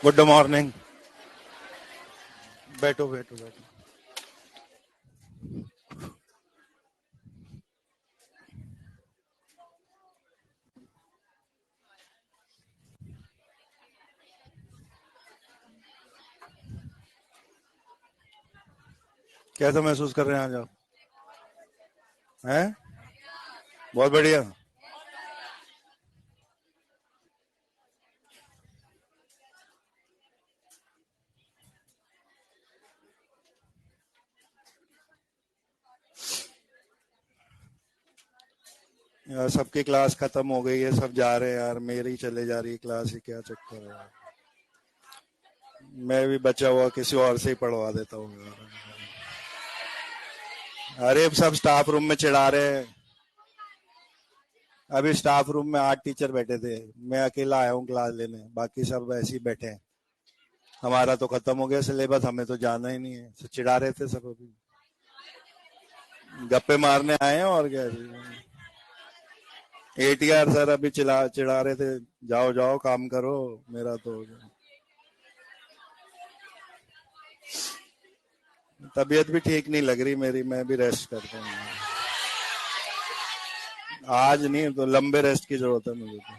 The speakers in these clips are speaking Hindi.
Good morning. बैठो बैठो बैठो। कैसा महसूस कर रहे हैं आज आप? हैं? बहुत बढ़िया। यार सबकी क्लास खत्म हो गई है, सब जा रहे हैं यार, मेरी चले जा रही है क्लास, ही क्या चक्कर है यार। मैं भी बचा हुआ किसी और से ही पढ़वा देता हूँ यार। अरे सब स्टाफ रूम में चिढ़ा रहे हैं। अभी स्टाफ रूम में 8 टीचर बैठे थे, मैं अकेला आया हूँ क्लास लेने, बाकी सब ऐसे ही बैठे हैं। हमारा तो खत्म हो गया सिलेबस, हमें तो जाना ही नहीं है, तो चिढ़ा रहे थे सब। अभी गप्पे मारने आए हैं और क्या। एटीआर सर अभी चिढ़ा रहे थे, जाओ जाओ काम करो, मेरा तो तबीयत भी ठीक नहीं लग रही मेरी, मैं भी रेस्ट करता हूँ। आज नहीं तो लंबे रेस्ट की जरूरत है मुझे तो।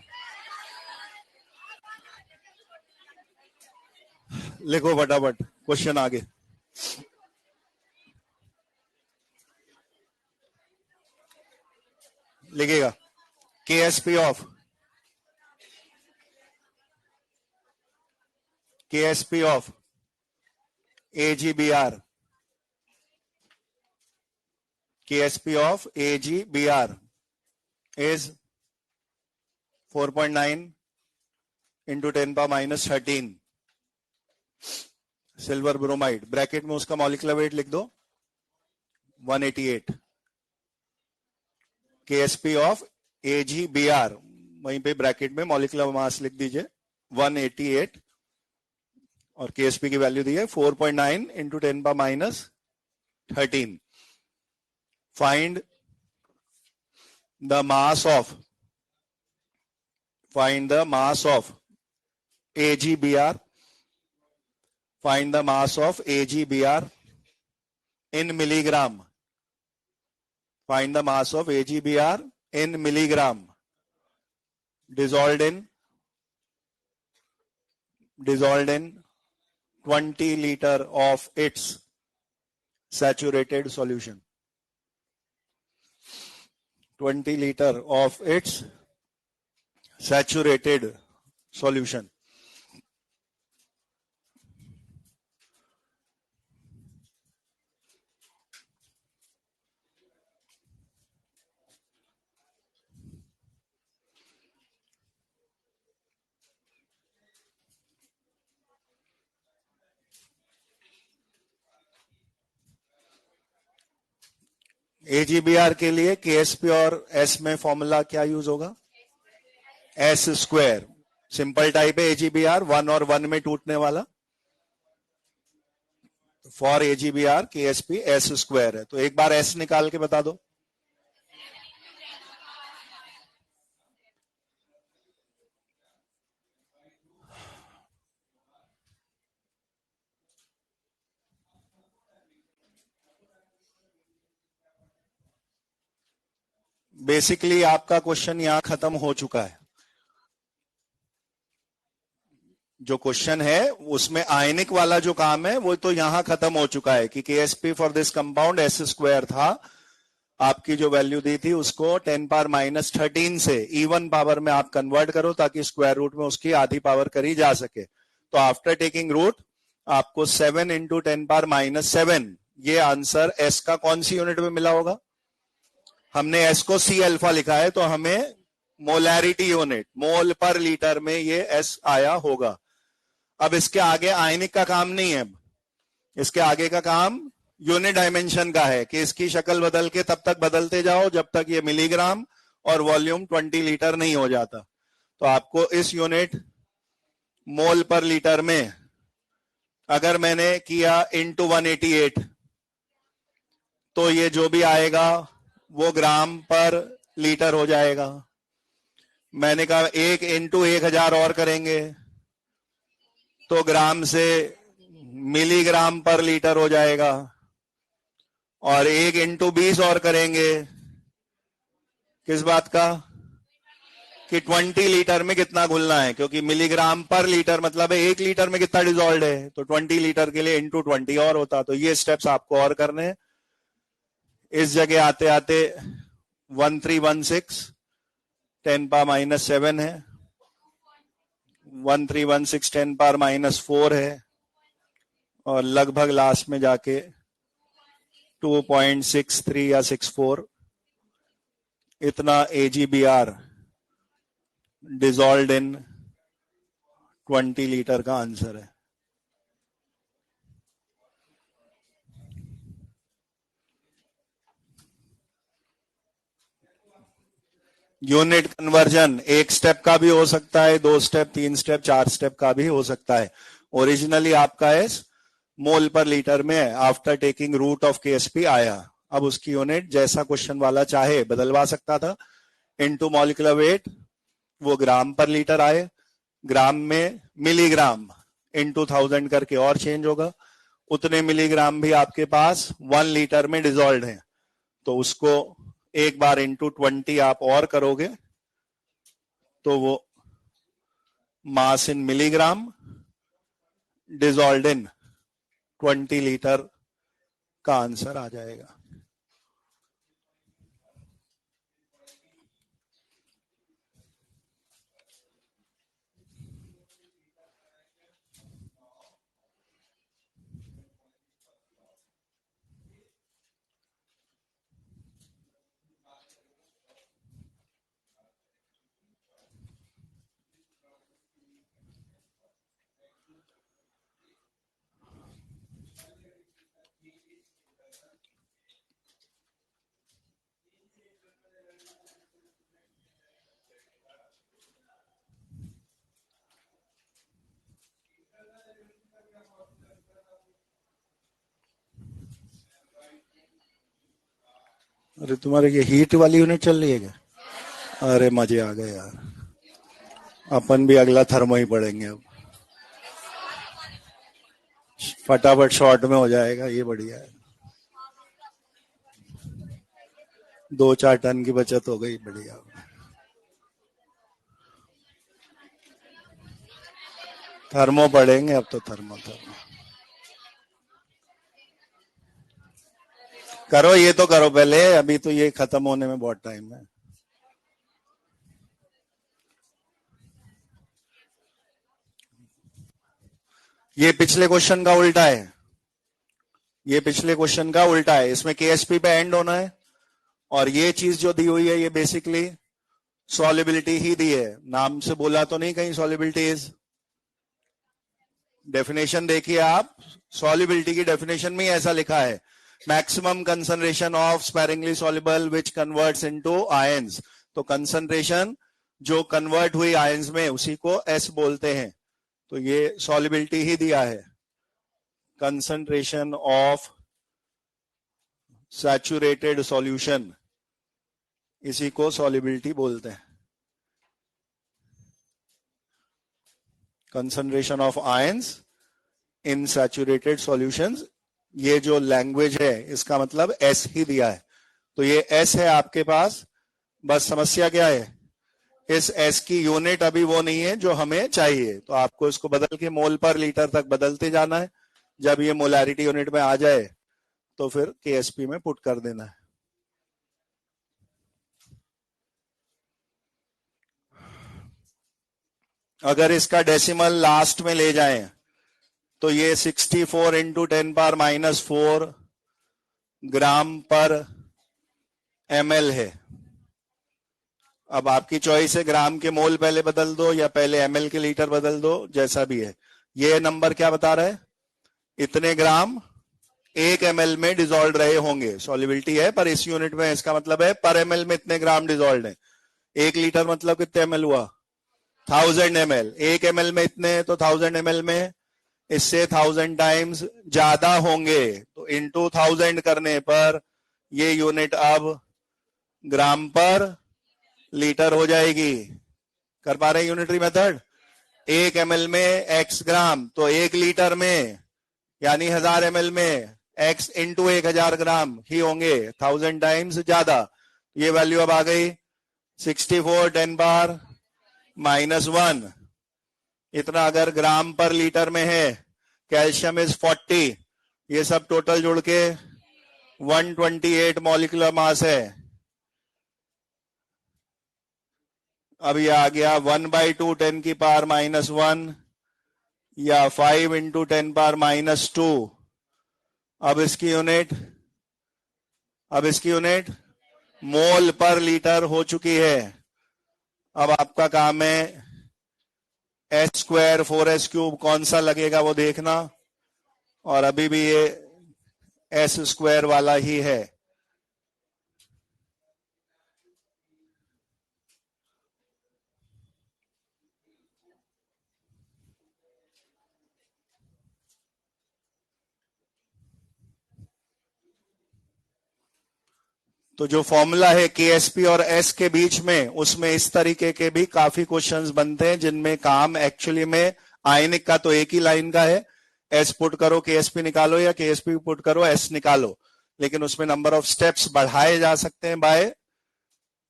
लिखो फटाफट क्वेश्चन आगे। लिखेगा Ksp of AgBr, KSP of AGBR is 4.9 into 10 power minus 13 silver bromide. Bracket में उसका मॉलिक्यूलर वेट लिख दो 188। KSP of AGBR, वहीं पे ब्रैकेट में मॉलिक्यूलर मास लिख दीजिए 188 और KSP की वैल्यू दी है 4.9 into 10 power minus 13। Find the mass of AGBR. Find the mass of AGBR in milligram. Find the mass of AGBR in milligram. Dissolved in 20 liter of its saturated solution. 20 liter of its saturated solution. AGBR के लिए KSP और S में फॉर्मूला क्या यूज होगा? S square. सिंपल टाइप है AGBR, 1 और 1 में टूटने वाला। For AGBR KSP S square है, तो एक बार S निकाल के बता दो। बेसिकली आपका क्वेश्चन यहां खत्म हो चुका है। जो क्वेश्चन है उसमें आयनिक वाला जो काम है वो तो यहां खत्म हो चुका है कि KSP for this compound S square था। आपकी जो वैल्यू दी थी उसको 10 पावर माइनस 13 से इवन पावर में आप कन्वर्ट करो ताकि स्क्वायर रूट में उसकी आधी पावर करी जा सके। तो आफ्टर टेकिंग रूट आपको 7 इंटू 10 पावर माइनस 7, ये आंसर S का कौन सी यूनिट में मिला होगा? हमने S को C अल्फा लिखा है तो हमें मोलैरिटी यूनिट, मोल पर लीटर में ये S आया होगा। अब इसके आगे आयनिक का काम नहीं है, इसके आगे का काम यूनिट डायमेंशन का है कि इसकी शक्ल बदल के तब तक बदलते जाओ जब तक ये मिलीग्राम और वॉल्यूम 20 लीटर नहीं हो जाता। तो आपको इस यूनिट मोल पर लीटर में अगर मैंने किया इंटू 188 तो ये जो भी आएगा वो ग्राम पर लीटर हो जाएगा। मैंने कहा 1 इंटू 1000 और करेंगे तो ग्राम से मिलीग्राम पर लीटर हो जाएगा, और 1 × 20 और करेंगे किस बात का, कि 20 लीटर में कितना घुलना है, क्योंकि मिलीग्राम पर लीटर मतलब है 1 लीटर में कितना डिजोल्व है, तो 20 लीटर के लिए ×20 और होता। तो ये स्टेप्स आपको और करने हैं। इस जगह आते आते 1316 10⁻⁻7 है, 1316 10⁻⁻4 है, और लगभग लास्ट में जाके 2.63 या 64 इतना AgBr डिजोल्व इन 20 लीटर का आंसर है। यूनिट कन्वर्जन 1 स्टेप का भी हो सकता है, 2 स्टेप, 3 स्टेप, 4 स्टेप का भी हो सकता है। ओरिजिनली आपका एस मोल पर लीटर में after taking root of KSP आया, अब उसकी यूनिट जैसा क्वेश्चन वाला चाहे बदलवा सकता था। इनटू मॉलिक्यूलर वेट वो ग्राम पर लीटर आए, ग्राम में मिलीग्राम इनटू 1000 करके और चेंज होगा, उतने मिलीग्राम भी आपके पास 1 लीटर में डिजोल्व है, तो उसको एक बार ×20 आप और करोगे तो वो मास इन मिलीग्राम डिजोल्व इन 20 लीटर का आंसर आ जाएगा। अरे तुम्हारे ये हीट वाली यूनिट चल रही है क्या? अरे मजे आ गए यार, अपन भी अगला थर्मो ही पढ़ेंगे अब, फटाफट शॉर्ट में हो जाएगा, ये बढ़िया है। 2-4 टन की बचत हो गई, बढ़िया। थर्मो पढ़ेंगे अब तो, थर्मो करो, ये तो करो पहले, अभी तो ये खत्म होने में बहुत टाइम है। ये पिछले क्वेश्चन का उल्टा है, ये पिछले क्वेश्चन का उल्टा है, इसमें KSP पे एंड होना है, और ये चीज जो दी हुई है ये बेसिकली सॉल्युबिलिटी ही दी है, नाम से बोला तो नहीं कहीं सॉल्युबिलिटी इज। डेफिनेशन देखिए आप, सॉल्युबिलिटी की डेफिनेशन में ऐसा लिखा है, maximum concentration of sparingly soluble which converts into ions. तो कंसंट्रेशन जो कन्वर्ट हुई आयंस में उसी को S बोलते हैं, तो ये सॉल्युबिलिटी ही दिया है, कंसंट्रेशन ऑफ सैचुरेटेड सॉल्यूशन, इसी को सॉल्युबिलिटी बोलते हैं। Concentration of ions in saturated solutions, ये जो लैंग्वेज है इसका मतलब S ही दिया है, तो ये S है आपके पास। बस समस्या क्या है, इस S की यूनिट अभी वो नहीं है जो हमें चाहिए, तो आपको इसको बदल के मोल पर लीटर तक बदलते जाना है। जब ये मोलारिटी यूनिट में आ जाए तो फिर KSP में पुट कर देना है। अगर इसका डेसिमल लास्ट में ले जाएं तो ये 64 × 10⁻⁻4 ग्राम पर ml है। अब आपकी चॉइस है, ग्राम के मोल पहले बदल दो या पहले ml के लीटर बदल दो, जैसा भी है। ये नंबर क्या बता रहा है, इतने ग्राम 1 ml में डिजोल्व रहे होंगे, सॉल्युबिलिटी है पर इस यूनिट में, इसका मतलब है पर ml में इतने ग्राम डिजोल्व है। 1 लीटर मतलब कितने ml हुआ, 1000 ml, 1 ml में इतने, तो 1000 ml में इससे 1000 टाइम्स ज्यादा होंगे, तो इनटू 1000 करने पर ये यूनिट अब ग्राम पर लीटर हो जाएगी। कर पा रहे हैं यूनिटरी मेथड? 1 ml में x ग्राम, तो 1 लीटर में यानी 1000 ml में x इंटू 1000 ग्राम ही होंगे, 1000 टाइम्स ज्यादा। ये वैल्यू अब आ गई 64 10 पावर -1। इतना अगर ग्राम पर लीटर में है। कैल्शियम इज 40, ये सब टोटल जुड़ के 128 मॉलिक्यूलर मास है। अब ये आ गया 1/2 10 की पावर -1 या 5 इंटू 10 पावर -2। अब इसकी यूनिट मोल पर लीटर हो चुकी है। अब आपका काम है s² 4s³ कौन सा लगेगा वो देखना, और अभी भी ये s² वाला ही है। तो जो फॉर्मूला है KSP और S के बीच में, उसमें इस तरीके के भी काफी क्वेश्चंस बनते हैं जिनमें काम एक्चुअली में आयनिक का तो एक ही लाइन का है, S पुट करो KSP निकालो या KSP पुट करो S निकालो, लेकिन उसमें नंबर ऑफ स्टेप्स बढ़ाए जा सकते हैं बाय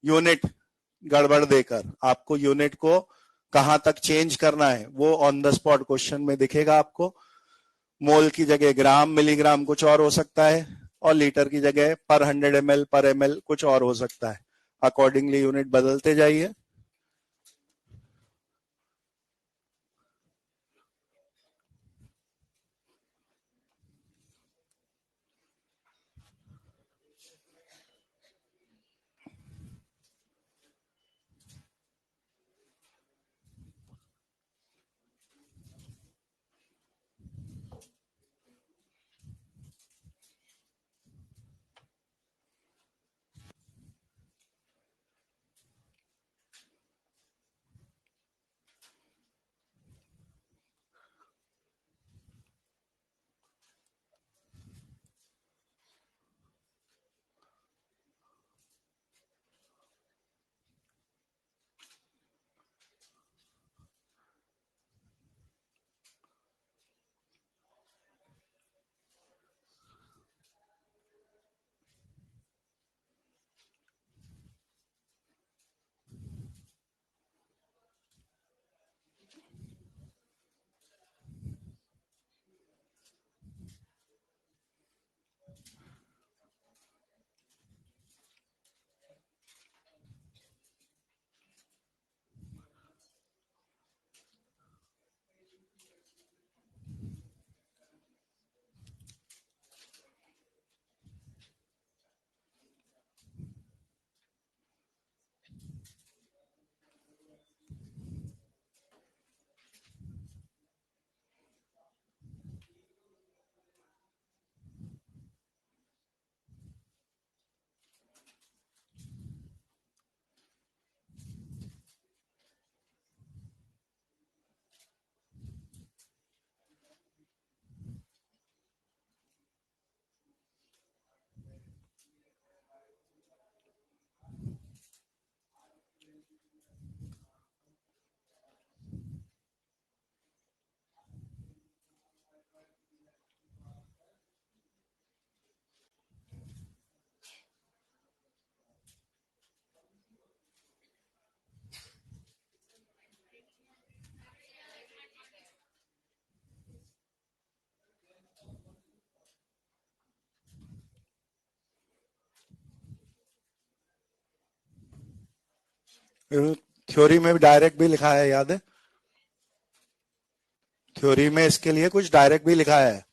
यूनिट गड़बड़ देकर। आपको यूनिट को कहां तक चेंज करना है वो ऑन द स्पॉट क्वेश्चन में दिखेगा आपको। मोल की जगह ग्राम, मिलीग्राम कुछ और हो सकता है, और लीटर की जगह पर 100 ml पर ml कुछ और हो सकता है। अकॉर्डिंगली यूनिट बदलते जाइए। थ्योरी में डायरेक्ट भी लिखा है, याद है? थ्योरी में इसके लिए कुछ डायरेक्ट भी लिखा है।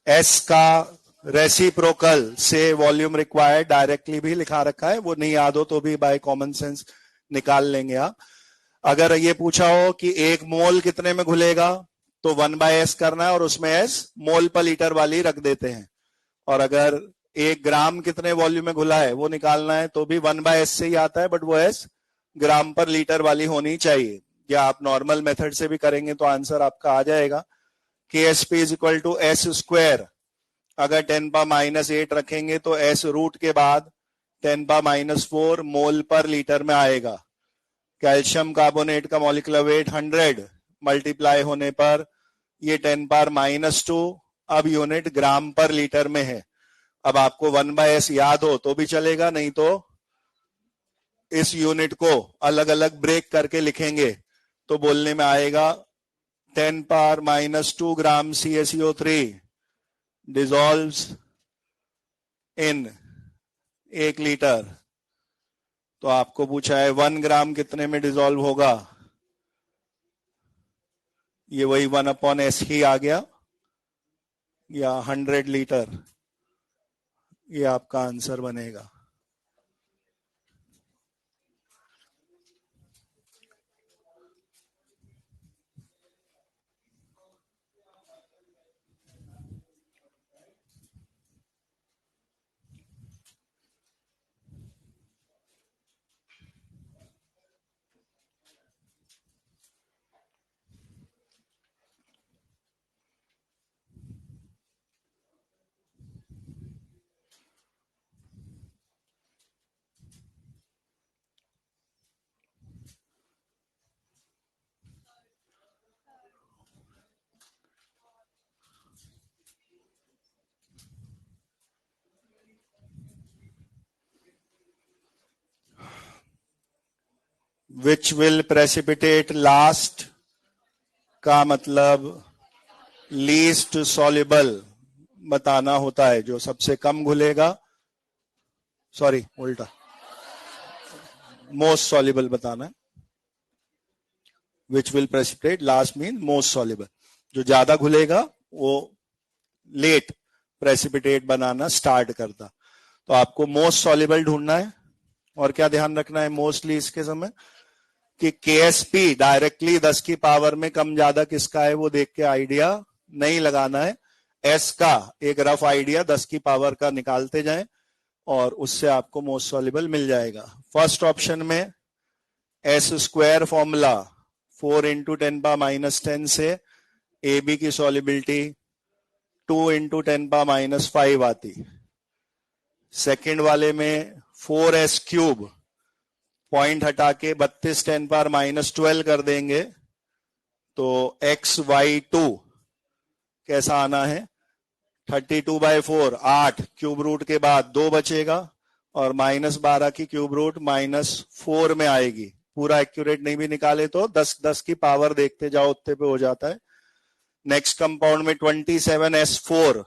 S का रेसिप्रोकल से वॉल्यूम रिक्वायर्ड डायरेक्टली भी लिखा रखा है, वो नहीं याद हो तो भी बाय कॉमन सेंस निकाल लेंगे आप। अगर ये पूछा हो कि 1 मोल कितने में घुलेगा, तो 1/s करना है और उसमें S मोल पर लीटर वाली रख देते हैं। और अगर 1 ग्राम कितने वॉल्यूम में घुला है वो निकालना है तो भी 1/s से ही आता है, बट वो S ग्राम पर लीटर वाली होनी चाहिए। या आप नॉर्मल मेथड से भी करेंगे तो आंसर आपका आ जाएगा। KSP is equal to S²। अगर 10⁻⁻8 रखेंगे तो S रूट के बाद 10⁻⁻4 मोल पर लीटर में आएगा। कैल्शियम कार्बोनेट का मॉलिक्यूलर वेट 100 मल्टीप्लाई होने पर ये 10⁻⁻², अब यूनिट ग्राम पर लीटर में है। अब आपको 1/s याद हो तो भी चलेगा, नहीं तो इस यूनिट को अलग अलग ब्रेक करके लिखेंगे तो बोलने में आएगा 10⁻⁻² ग्राम CaCO3 डिसॉल्व्स इन 1 लीटर। तो आपको पूछा है 1 ग्राम कितने में डिसॉल्व होगा, ये वही 1/s ही आ गया, या 100 लीटर, ये आपका आंसर बनेगा। विच विल प्रेसिपिटेट लास्ट का मतलब लीस्ट सॉल्युबल बताना होता है, जो सबसे कम घुलेगा, सॉरी उल्टा, मोस्ट सॉल्युबल बताना है। Which will precipitate last mean most soluble, जो ज्यादा घुलेगा वो लेट प्रेसिपिटेट बनाना स्टार्ट करता। तो आपको मोस्ट सॉल्युबल ढूंढना है। और क्या ध्यान रखना है मोस्टली इसके समय, कि KSP डायरेक्टली 10 की पावर में कम ज्यादा किसका है वो देख के आइडिया नहीं लगाना है। S का एक रफ आइडिया 10 की पावर का निकालते जाएं और उससे आपको मोस्ट सॉल्युबल मिल जाएगा। फर्स्ट ऑप्शन में S² फॉर्मूला 4 × 10⁻⁻10 से AB की सॉल्युबिलिटी 2 × 10⁻⁵ आती। सेकंड वाले में 4S³ पॉइंट हटा के 32 10⁻12 कर देंगे तो XY2 कैसा आना है, 32/4, 8 क्यूब रूट के बाद 2 बचेगा और -12 की क्यूब रूट -4 में आएगी। पूरा एक्यूरेट नहीं भी निकाले तो 10 की पावर देखते जाओ, उतने पे हो जाता है। नेक्स्ट कंपाउंड में 27S4,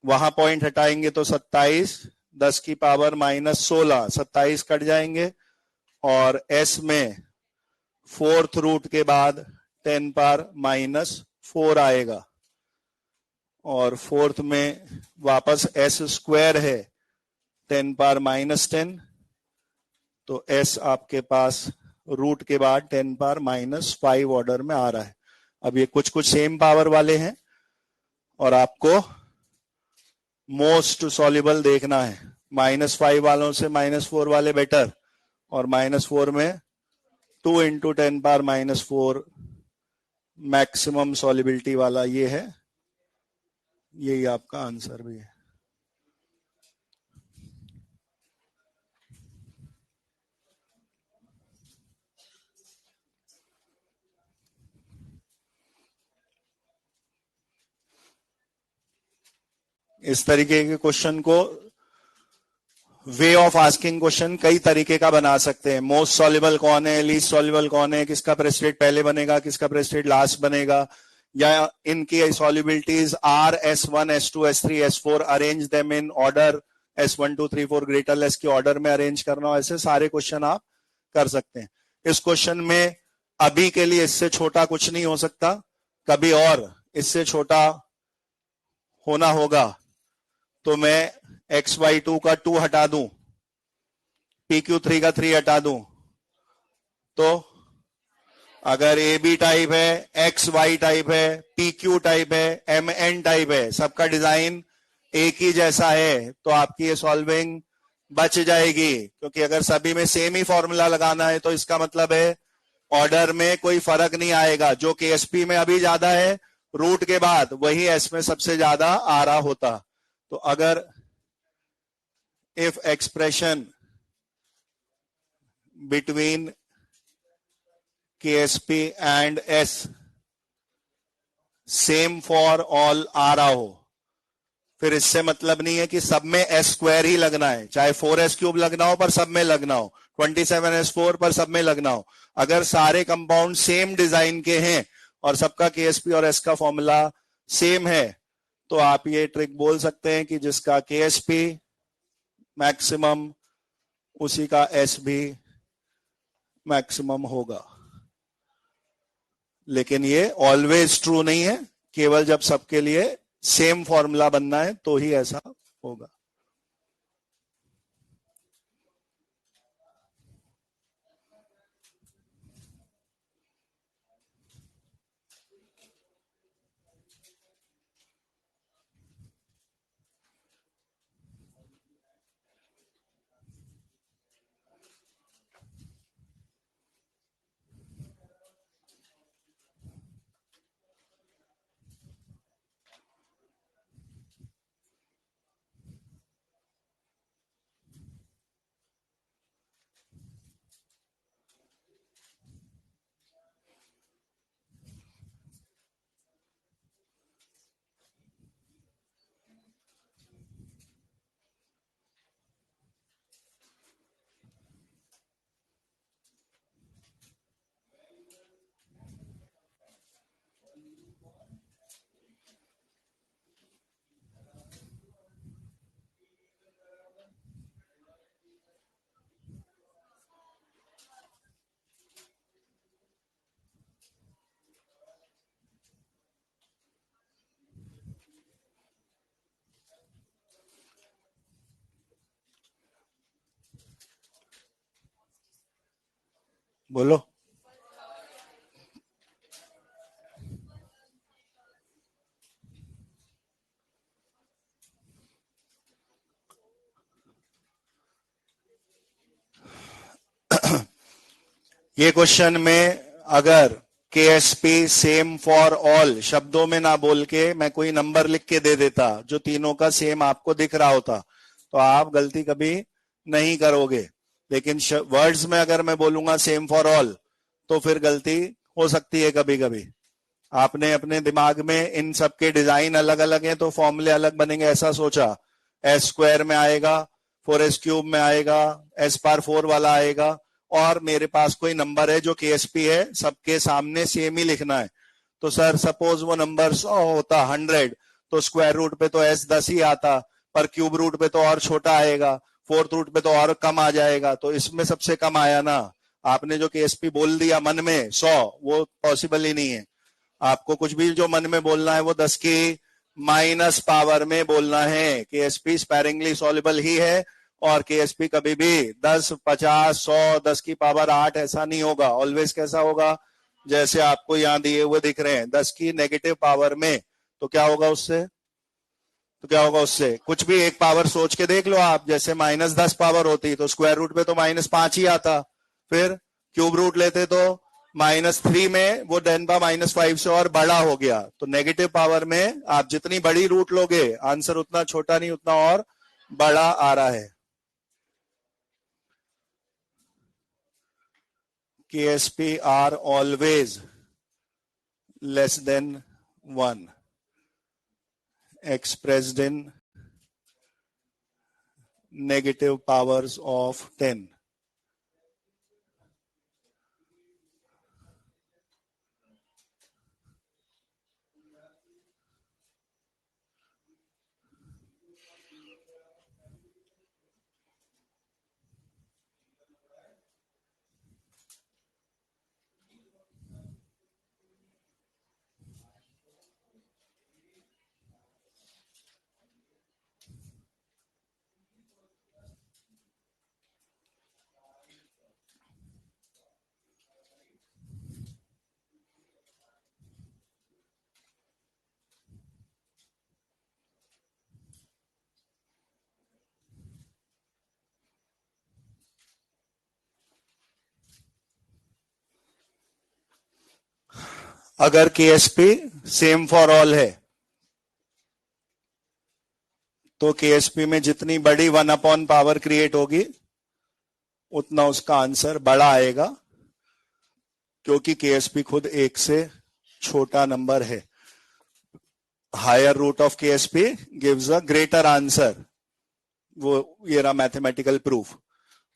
वहां पॉइंट हटाएंगे तो 27, 10 की पावर -16, 27 कट जाएंगे और S में 4th रूट के बाद 10⁻⁻4 आएगा और 4th में वापस S² है 10⁻⁻10, तो S आपके पास रूट के बाद 10⁻⁻5 ऑर्डर में आ रहा है। अब ये कुछ सेम पावर वाले हैं और आपको मोस्ट सॉल्युबल देखना है। -5 वालों से -4 वाले बेटर, और -4 में 2 × 10⁻⁻4 मैक्सिमम सॉल्युबिलिटी वाला ये है, यही आपका आंसर भी है। इस तरीके के क्वेश्चन को वे ऑफ आस्किंग क्वेश्चन कई तरीके का बना सकते हैं। मोस्ट सॉल्युबल कौन है, लीस्ट सॉल्युबल कौन है, किसका प्रेसिपिटेट पहले बनेगा, किसका प्रेसिपिटेट लास्ट बनेगा, या इनकी सॉल्युबिलिटीज R, S1, S2, S3, S4, arrange them in order, S1 2 3 4 greater less के ऑर्डर में अरेंज करना। ऐसे सारे क्वेश्चन आप कर सकते हैं। इस क्वेश्चन में अभी के लिए इससे छोटा कुछ नहीं हो सकता, कभी और इससे छोटा होना होगा तो मैं XY2 का 2 हटा दूं, PQ3 का 3 हटा दूं, तो अगर AB टाइप है, XY टाइप है, PQ टाइप है, MN टाइप है, सबका डिजाइन एक ही जैसा है, तो आपकी ये सॉल्विंग बच जाएगी। क्योंकि अगर सभी में सेम ही फॉर्मूला लगाना है तो इसका मतलब है ऑर्डर में कोई फर्क नहीं आएगा। जो KSP में अभी ज्यादा है रूट के बाद, वही S में सबसे ज्यादा आ रहा होता। तो अगर if expression between KSP and S same for all आ रहा हो, फिर इससे मतलब नहीं है कि सब में S स्क्वायर ही लगना है, चाहे 4S क्यूब लगना हो पर सब में लगना हो, 27S4 पर सब में लगना हो। अगर सारे कंपाउंड सेम डिजाइन के हैं और सबका KSP और S का फॉर्मूला सेम है, तो आप ये ट्रिक बोल सकते हैं कि जिसका KSP मैक्सिमम उसी का S भी मैक्सिमम होगा। लेकिन ये ऑलवेज ट्रू नहीं है, केवल जब सबके लिए सेम फॉर्मूला बनना है तो ही ऐसा होगा। बोलो। ये क्वेश्चन में अगर KSP सेम फॉर ऑल शब्दों में ना बोल के मैं कोई नंबर लिख के दे देता जो तीनों का सेम आपको दिख रहा होता, तो आप गलती कभी नहीं करोगे। लेकिन वर्ड्स में अगर मैं बोलूंगा सेम फॉर ऑल, तो फिर गलती हो सकती है कभी कभी। आपने अपने दिमाग में इन सबके डिजाइन अलग अलग हैं तो फॉर्मूले अलग बनेंगे ऐसा सोचा, S स्क्वायर में आएगा, 4S क्यूब में आएगा, S पावर 4 वाला आएगा, और मेरे पास कोई नंबर है जो KSP है, सबके सामने सेम ही लिखना है। तो सर सपोज वो नंबर 100 होता, 100, तो स्क्वायर रूट पे तो S 10 ही आता, पर क्यूब रूट पे तो और छोटा आएगा, फोर्थ रूट पे तो और कम आ जाएगा, तो इसमें सबसे कम आया ना। आपने जो KSP बोल दिया मन में 100, वो पॉसिबल ही नहीं है। आपको कुछ भी जो मन में बोलना है वो 10 की माइनस पावर में बोलना है। KSP स्पैरिंगली सॉल्युबल ही है, और KSP कभी भी 10, 50, 100, 10 की पावर 8 ऐसा नहीं होगा। ऑलवेज कैसा होगा, जैसे आपको यहाँ दिए हुए दिख रहे हैं 10 की नेगेटिव पावर में, तो क्या होगा उससे, तो क्या होगा उससे, कुछ भी एक पावर सोच के देख लो आप। जैसे -10 पावर होती तो स्क्वायर रूट पे तो -5 ही आता, फिर क्यूब रूट लेते तो -3 में वो 10⁻⁵ से और बड़ा हो गया। तो नेगेटिव पावर में आप जितनी बड़ी रूट लोगे आंसर उतना छोटा नहीं, उतना और बड़ा आ रहा है। KSP are always less than 1 expressed in negative powers of 10. अगर KSP सेम फॉर ऑल है तो KSP में जितनी बड़ी 1 पावर क्रिएट होगी उतना उसका आंसर बड़ा आएगा। क्योंकि KSP खुद 1 से छोटा नंबर है. Higher root of KSP gives a greater answer. वो ये रहा मैथमेटिकल प्रूफ.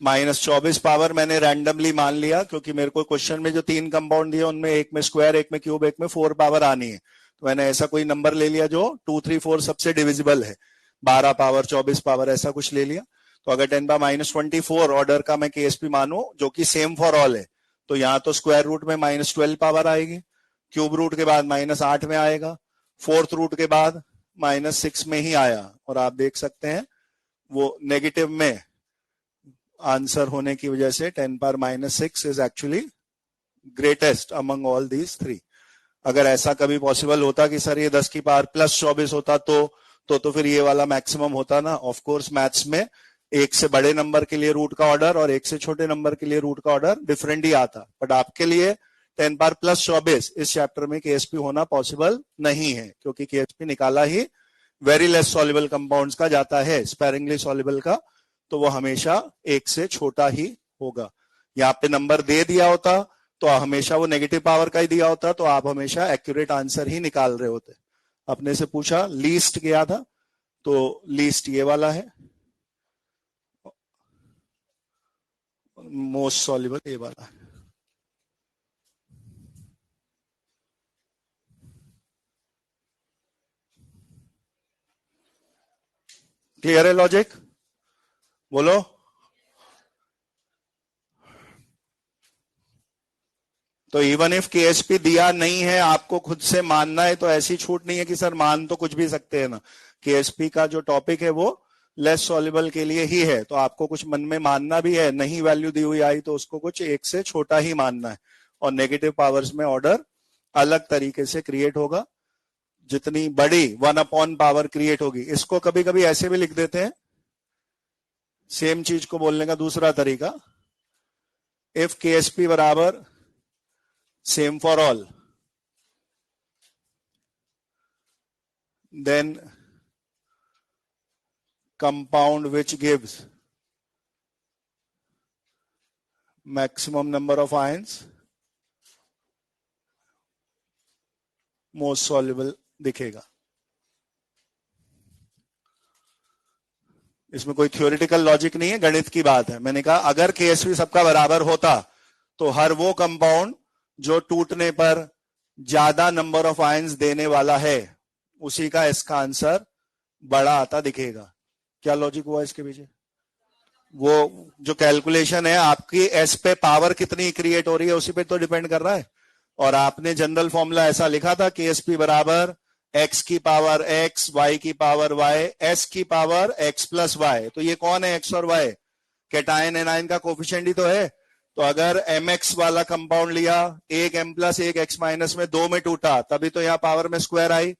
-24 पावर मैंने रैंडमली मान लिया क्योंकि मेरे को क्वेश्चन में जो 3 कंपाउंड दिए उनमें एक में स्क्वायर, एक में क्यूब, एक में 4 पावर आनी है. तो मैंने ऐसा कोई नंबर ले लिया जो 2, 3, 4 सबसे डिविजिबल है. 12 पावर, 24 पावर, ऐसा कुछ ले लिया. तो अगर 10⁻24 ऑर्डर का मैं KSP मानू जो कि सेम फॉर ऑल है, तो यहाँ तो स्क्वायर रूट में -12 पावर आएगी, क्यूब रूट के बाद -8 में आएगा, फोर्थ रूट के बाद -6 में ही आया. और आप देख सकते हैं वो नेगेटिव में आंसर होने की वजह से 10⁻6 is actually greatest among all these 3. अगर ऐसा कभी पॉसिबल होता कि सर ये 10 की पावर +24 होता तो फिर ये वाला मैक्सिमम होता ना. ऑफ कोर्स मैथ्स में एक से बड़े नंबर के लिए रूट का ऑर्डर और एक से छोटे नंबर के लिए रूट का ऑर्डर डिफरेंट ही आता. बट आपके लिए 10 पावर +24 इस चैप्टर में KSP होना पॉसिबल नहीं है क्योंकि KSP निकाला ही वेरी लेस सॉल्युबल कंपाउंड्स का जाता है, स्पेरिंगली सॉल्युबल का, तो वो हमेशा 1 से छोटा ही होगा. यहाँ पे नंबर दे दिया होता तो हमेशा वो नेगेटिव पावर का ही दिया होता तो आप हमेशा एक्यूरेट आंसर ही निकाल रहे होते. अपने से पूछा लीस्ट गया था तो लीस्ट ये वाला है, मोस्ट सॉल्युबल ये वाला है. क्लियर है लॉजिक? बोलो. तो इवन इफ KSP दिया नहीं है, आपको खुद से मानना है, तो ऐसी छूट नहीं है कि सर मान तो कुछ भी सकते हैं ना. KSP का जो टॉपिक है वो लेस सॉल्युबल के लिए ही है, तो आपको कुछ मन में मानना भी है. नहीं वैल्यू दी हुई आई तो उसको कुछ 1 से छोटा ही मानना है. और नेगेटिव पावर्स में ऑर्डर अलग तरीके से क्रिएट होगा. जितनी बड़ी 1 पावर क्रिएट होगी, इसको कभी कभी ऐसे भी लिख देते हैं, सेम चीज को बोलने का दूसरा तरीका. इफ KSP बराबर same for all, then compound which gives maximum number of ions most soluble दिखेगा. इसमें कोई थ्योरेटिकल लॉजिक नहीं है, गणित की बात है. मैंने कहा अगर KSP सबका बराबर होता तो हर वो कंपाउंड जो टूटने पर ज्यादा नंबर ऑफ आयंस देने वाला है उसी का इसका आंसर बड़ा आता दिखेगा. क्या लॉजिक हुआ इसके पीछे? वो जो कैलकुलेशन है आपकी S पे पावर कितनी क्रिएट हो रही है उसी पे तो डिपेंड कर रहा है. और आपने जनरल फॉर्मूला ऐसा लिखा था KSP बराबर x की पावर x, y की पावर y, s की पावर x + y. तो ये कौन है x और y? कैटायन एनायन का कोफिशिएंट ही तो है. तो अगर mx वाला कंपाउंड लिया, एक m + एक x- में 2 में टूटा, तभी तो यहाँ पावर में स्क्वायर आई.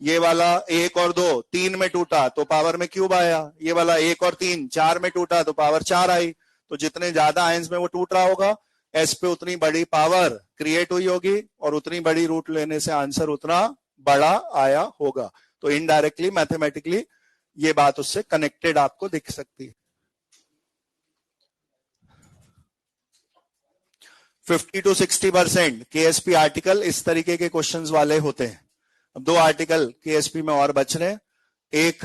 ये वाला 1 और 2 3 में टूटा तो पावर में क्यूब आया. ये वाला 1 और 3 4 में टूटा तो पावर 4 आई. तो जितने ज्यादा आयंस में वो टूट रहा होगा, S पे उतनी बड़ी पावर क्रिएट हुई होगी और उतनी बड़ी रूट लेने से आंसर उतना बड़ा आया होगा. तो इनडायरेक्टली मैथमेटिकली ये बात उससे कनेक्टेड आपको दिख सकती है. 50 to 60% KSP आर्टिकल इस तरीके के क्वेश्चंस वाले होते हैं. अब 2 आर्टिकल KSP में और बच रहे हैं. एक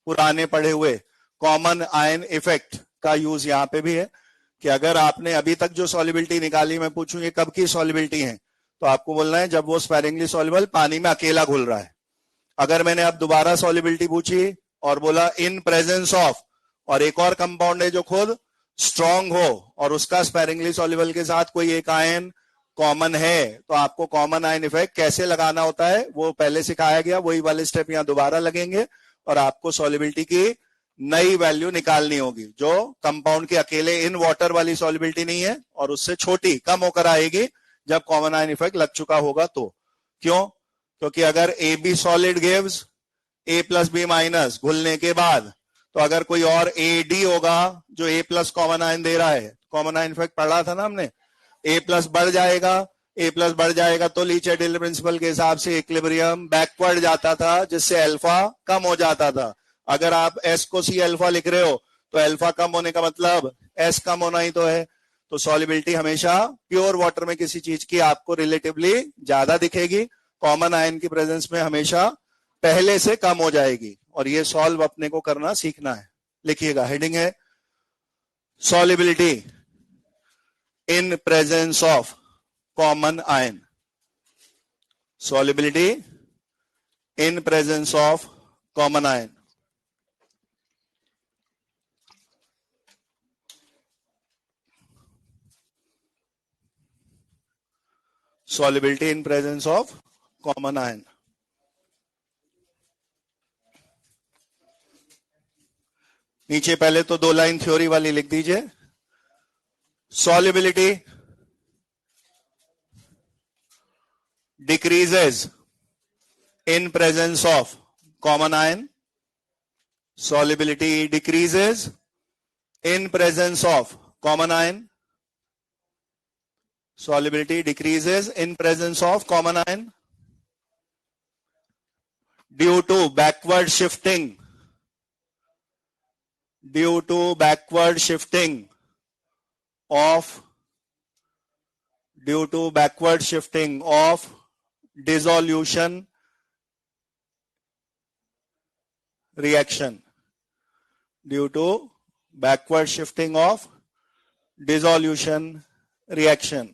पुराने पढ़े हुए कॉमन आयन इफेक्ट का यूज यहां पे भी है कि अगर आपने अभी तक जो सॉल्युबिलिटी निकाली, मैं पूछूं ये कब की सॉल्युबिलिटी है, तो आपको बोलना है जब वो स्पेरिंगली सॉल्युबल पानी में अकेला घुल रहा है. अगर मैंने अब दोबारा सॉल्युबिलिटी पूछी और बोला इन प्रेजेंस ऑफ, और एक और कंपाउंड है जो खुद स्ट्रॉन्ग हो और उसका स्पेरिंगली सॉल्युबल के साथ कोई एक आयन कॉमन है, तो आपको कॉमन आयन इफेक्ट कैसे लगाना होता है वो पहले सिखाया गया. वही वाले स्टेप यहां दोबारा लगेंगे और आपको सॉल्युबिलिटी की नई वैल्यू निकालनी होगी जो कंपाउंड के अकेले इन वाटर वाली सॉल्युबिलिटी नहीं है और उससे छोटी कम होकर आएगी जब कॉमन आयन इफेक्ट लग चुका होगा. तो क्यों? क्योंकि अगर AB solid gives A + B- घुलने के बाद, तो अगर कोई और AD होगा जो A+ कॉमन आयन दे रहा है, कॉमन आयन इफेक्ट पढ़ा था ना हमने, A+ बढ़ जाएगा, A+ बढ़ जाएगा तो लीच-एडिल प्रिंसिपल के हिसाब से इक्विलिब्रियम बैकवर्ड जाता था जिससे अल्फा कम हो जाता था. अगर आप S को C अल्फा लिख रहे हो तो अल्फा कम होने का मतलब S कम होना ही तो है. तो सॉल्युबिलिटी हमेशा प्योर वाटर में किसी चीज की आपको रिलेटिवली ज्यादा दिखेगी, कॉमन आयन की प्रेजेंस में हमेशा पहले से कम हो जाएगी। और ये सॉल्व अपने को करना सीखना है। लिखिएगा, हेडिंग है solubility in presence of common ion. Solubility in presence of common ion. solubility in presence of common ion। नीचे पहले तो 2 लाइन थ्योरी वाली लिख दीजिए। solubility decreases in presence of common ion। solubility decreases in presence of common ion। solubility decreases in presence of common ion due to backward shifting, due to backward shifting of, due to backward shifting of dissolution reaction, due to backward shifting of dissolution reaction।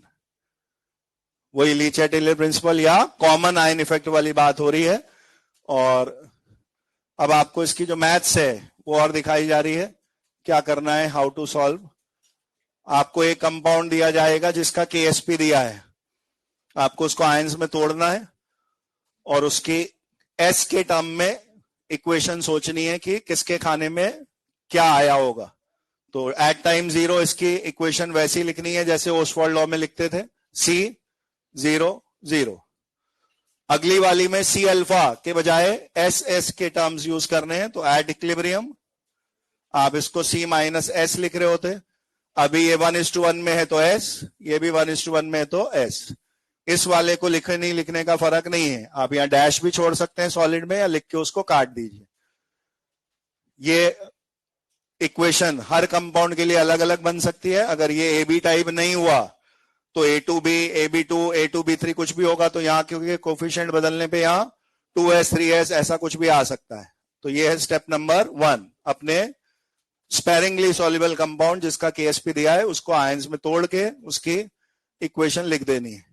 वही ली चैटेलर प्रिंसिपल या कॉमन आयन इफेक्ट वाली बात हो रही है। और अब आपको इसकी जो मैथ्स है वो और दिखाई जा रही है। क्या करना है, हाउ टू सॉल्व। आपको एक कंपाउंड दिया जाएगा जिसका केएसपी दिया है, आपको उसको आयंस में तोड़ना है और उसकी एस के टर्म में इक्वेशन सोचनी है कि किसके खाने में क्या आया होगा। तो एट टाइम 0 इसकी इक्वेशन वैसी लिखनी है जैसे ओस्वाल्ड लॉ में लिखते थे, C0 0। अगली वाली में सी अल्फा के बजाय एस एस के टर्म्स यूज करने हैं, तो एट इक्विलिब्रियम आप इसको C माइनस एस लिख रहे होते। अभी ये 1:1 में है तो S, ये भी 1:1 में है तो S। इस वाले को लिखने का फर्क नहीं है, आप यहां डैश भी छोड़ सकते हैं सॉलिड में या लिख के उसको काट दीजिए। ये इक्वेशन हर कंपाउंड के लिए अलग अलग बन सकती है। अगर ये ए बी टाइप नहीं हुआ तो A2B, AB2, A2B3 कुछ भी होगा। तो यहां क्योंकि कोफिशिएंट बदलने पे यहां 2S 3S ऐसा कुछ भी आ सकता है। तो ये है स्टेप नंबर 1, अपने स्पेरिंगली सॉल्युबल कंपाउंड जिसका केएसपी दिया है उसको आयंस में तोड़ के उसकी इक्वेशन लिख देनी है।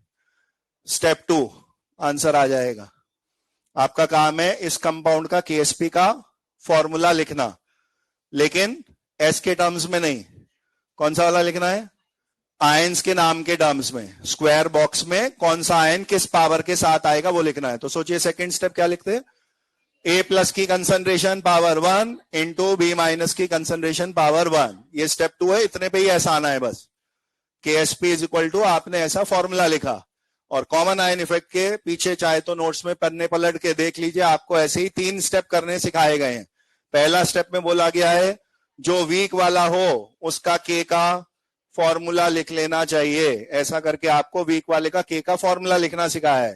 स्टेप 2 आंसर आ जाएगा। आपका काम है इस कंपाउंड का केएसपी का फॉर्मूला लिखना, लेकिन एस के टर्म्स में नहीं। कौन सा वाला लिखना है, आयंस के नाम के टर्म्स में। स्क्वायर बॉक्स में कौन सा आयन किस पावर के साथ आएगा वो लिखना है। तो सोचिए सेकंड स्टेप क्या लिखते हैं, A प्लस की concentration power 1 into B minus की कंसंट्रेशन पावर 1। ये स्टेप 2 है, इतने पे ही ऐसा आना है बस। KSP इज इक्वल टू आपने ऐसा फॉर्मूला लिखा। और कॉमन आयन इफेक्ट के पीछे चाहे तो नोट्स में पन्ने पलट के देख लीजिए, आपको ऐसे ही 3 स्टेप करने सिखाए गए हैं। पहला स्टेप में बोला गया है जो वीक वाला हो उसका K का फॉर्मूला लिख लेना चाहिए। ऐसा करके आपको वीक वाले का K का फॉर्मूला लिखना सिखाया है।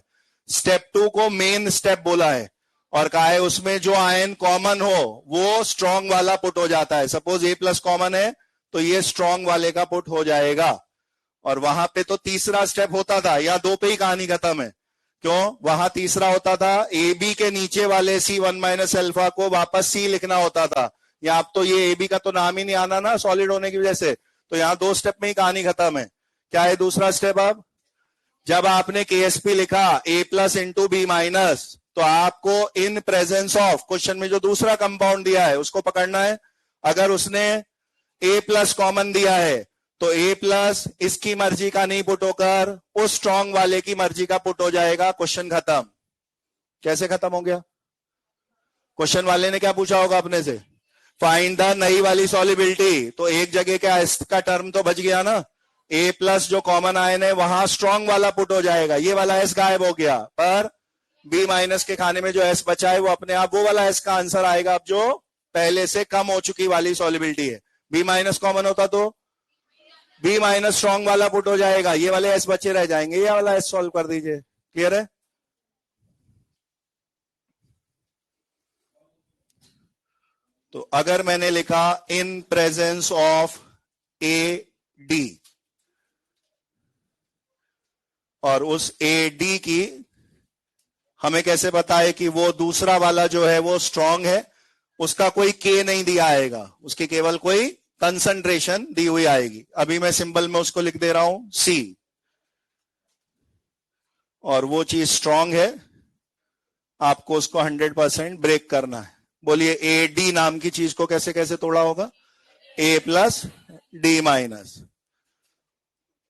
स्टेप 2 को मेन स्टेप बोला है और कहा है उसमें जो आयन कॉमन हो वो स्ट्रॉन्ग वाला पुट हो जाता है। सपोज A प्लस कॉमन है तो ये स्ट्रॉन्ग वाले का पुट हो जाएगा। और वहां पे तो तीसरा स्टेप होता था, या 2 पे ही कहानी खत्म है। क्यों, वहां तीसरा होता था AB के नीचे वाले C1 माइनस अल्फा को वापस C लिखना होता था। या अब तो ये AB का तो नाम ही नहीं आना ना सॉलिड होने की वजह से, तो यहां 2 स्टेप में ही कहानी खत्म है। क्या है दूसरा स्टेप, अब जब आपने KSP लिखा A plus into B minus, तो आपको इन प्रेजेंस ऑफ क्वेश्चन में जो दूसरा कंपाउंड दिया है उसको पकड़ना है। अगर उसने A प्लस कॉमन दिया है तो A प्लस इसकी मर्जी का नहीं पुट होकर उस स्ट्रॉन्ग वाले की मर्जी का पुट हो जाएगा। क्वेश्चन खत्म। कैसे खत्म हो गया, क्वेश्चन वाले ने क्या पूछा होगा अपने से, फाइंड द नई वाली सॉल्युबिलिटी। तो एक जगह क्या इसका टर्म तो बच गया ना, A प्लस जो कॉमन आयन है वहां स्ट्रॉन्ग वाला पुट हो जाएगा, ये वाला S गायब हो गया। पर B माइनस के खाने में जो S बचा है वो अपने आप वो वाला S का आंसर आएगा, अब जो पहले से कम हो चुकी वाली सॉल्युबिलिटी है। B माइनस कॉमन होता तो B माइनस स्ट्रॉन्ग वाला पुट हो जाएगा, ये वाले S बचे रह जाएंगे। ये वाला S सॉल्व कर दीजिए। क्लियर है। तो अगर मैंने लिखा इन प्रेजेंस ऑफ AD और उस ए डी की हमें कैसे पता है कि वो दूसरा वाला जो है वो स्ट्रांग है? उसका कोई के नहीं दिया आएगा, उसकी केवल कोई कंसंट्रेशन दी हुई आएगी। अभी मैं सिंबल में उसको लिख दे रहा हूं सी, और वो चीज स्ट्रांग है, आपको उसको 100% ब्रेक करना है। बोलिए ए डी नाम की चीज को कैसे कैसे तोड़ा होगा? ए प्लस डी माइनस।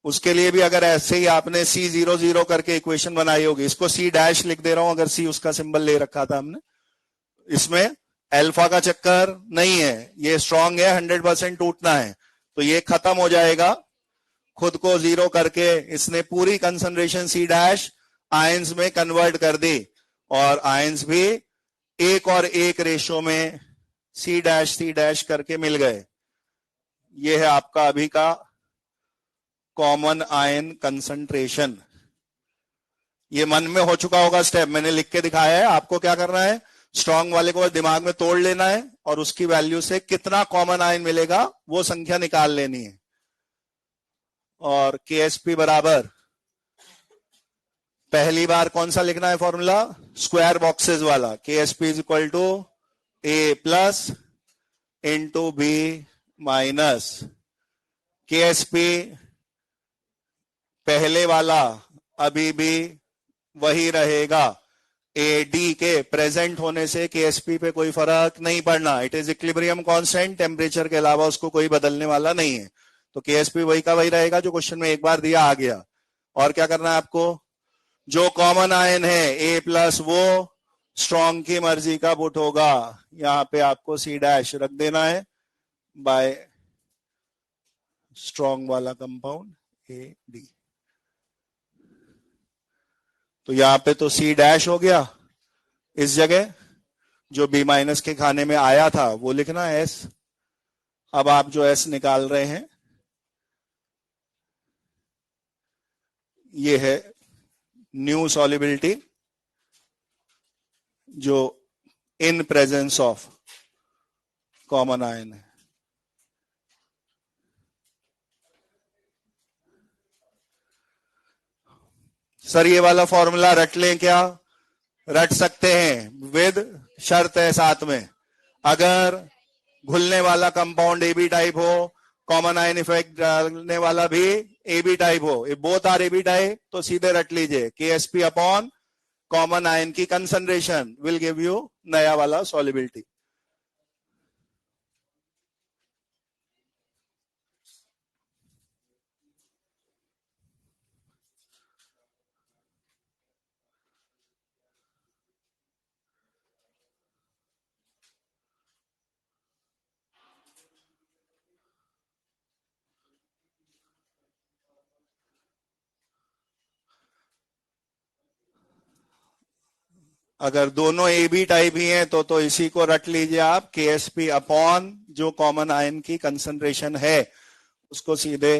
उसके लिए भी अगर ऐसे ही आपने सी जीरो जीरो करके इक्वेशन बनाई होगी, इसको सी डैश लिख दे रहा हूं, अगर सी उसका सिंबल ले रखा था हमने, इसमें अल्फा का चक्कर नहीं है, ये स्ट्रांग है, 100% टूटना है, तो ये खत्म हो जाएगा। खुद को जीरो करके इसने पूरी कंसंट्रेशन सी डैश आयंस में कन्वर्ट कर दी, और आयंस भी एक और एक रेशो में सी डैश करके मिल गए। ये है आपका अभी का कॉमन आयन कंसंट्रेशन। ये मन में हो चुका होगा स्टेप, मैंने लिख के दिखाया है। आपको क्या करना है, स्ट्रांग वाले को दिमाग में तोड़ लेना है और उसकी वैल्यू से कितना कॉमन आयन मिलेगा वो संख्या निकाल लेनी है। और केएसपी बराबर, पहली बार कौन सा लिखना है फॉर्मूला? स्क्वायर बॉक्सेस वाला। KSP is equal to A plus into B minus KSP पहले वाला अभी भी वही रहेगा। ए डी के प्रेजेंट होने से केएसपी पे कोई फर्क नहीं पड़ना। It is equilibrium constant, temperature के अलावा उसको कोई बदलने वाला नहीं है, तो केएसपी वही का वही रहेगा जो क्वेश्चन में एक बार दिया आ गया। और क्या करना है आपको? जो कॉमन आयन है ए प्लस, वो स्ट्रॉन्ग की मर्जी का पुट होगा, यहां पे आपको सी डैश रख देना है बाय स्ट्रॉन्ग वाला कंपाउंड ए डी। तो यहां पे तो सी डैश हो गया, इस जगह जो बी माइनस के खाने में आया था वो लिखना है एस। अब आप जो एस निकाल रहे हैं ये है न्यू सॉल्युबिलिटी, जो in presence of common ion है। सर ये वाला फॉर्मूला रट लें क्या? रट सकते हैं, विद शर्त है साथ में, अगर घुलने वाला कंपाउंड ए बी टाइप हो, कॉमन आयन इफेक्ट डालने वाला भी ए बी टाइप हो, ये both are A B type, तो सीधे रट लीजिए केएसपी अपॉन कॉमन आयन की कंसंट्रेशन विल गिव यू नया वाला सॉल्युबिलिटी। अगर दोनों ए बी टाइप ही हैं तो इसी को रट लीजिए आप, केएसपी अपॉन जो कॉमन आयन की कंसंट्रेशन है उसको सीधे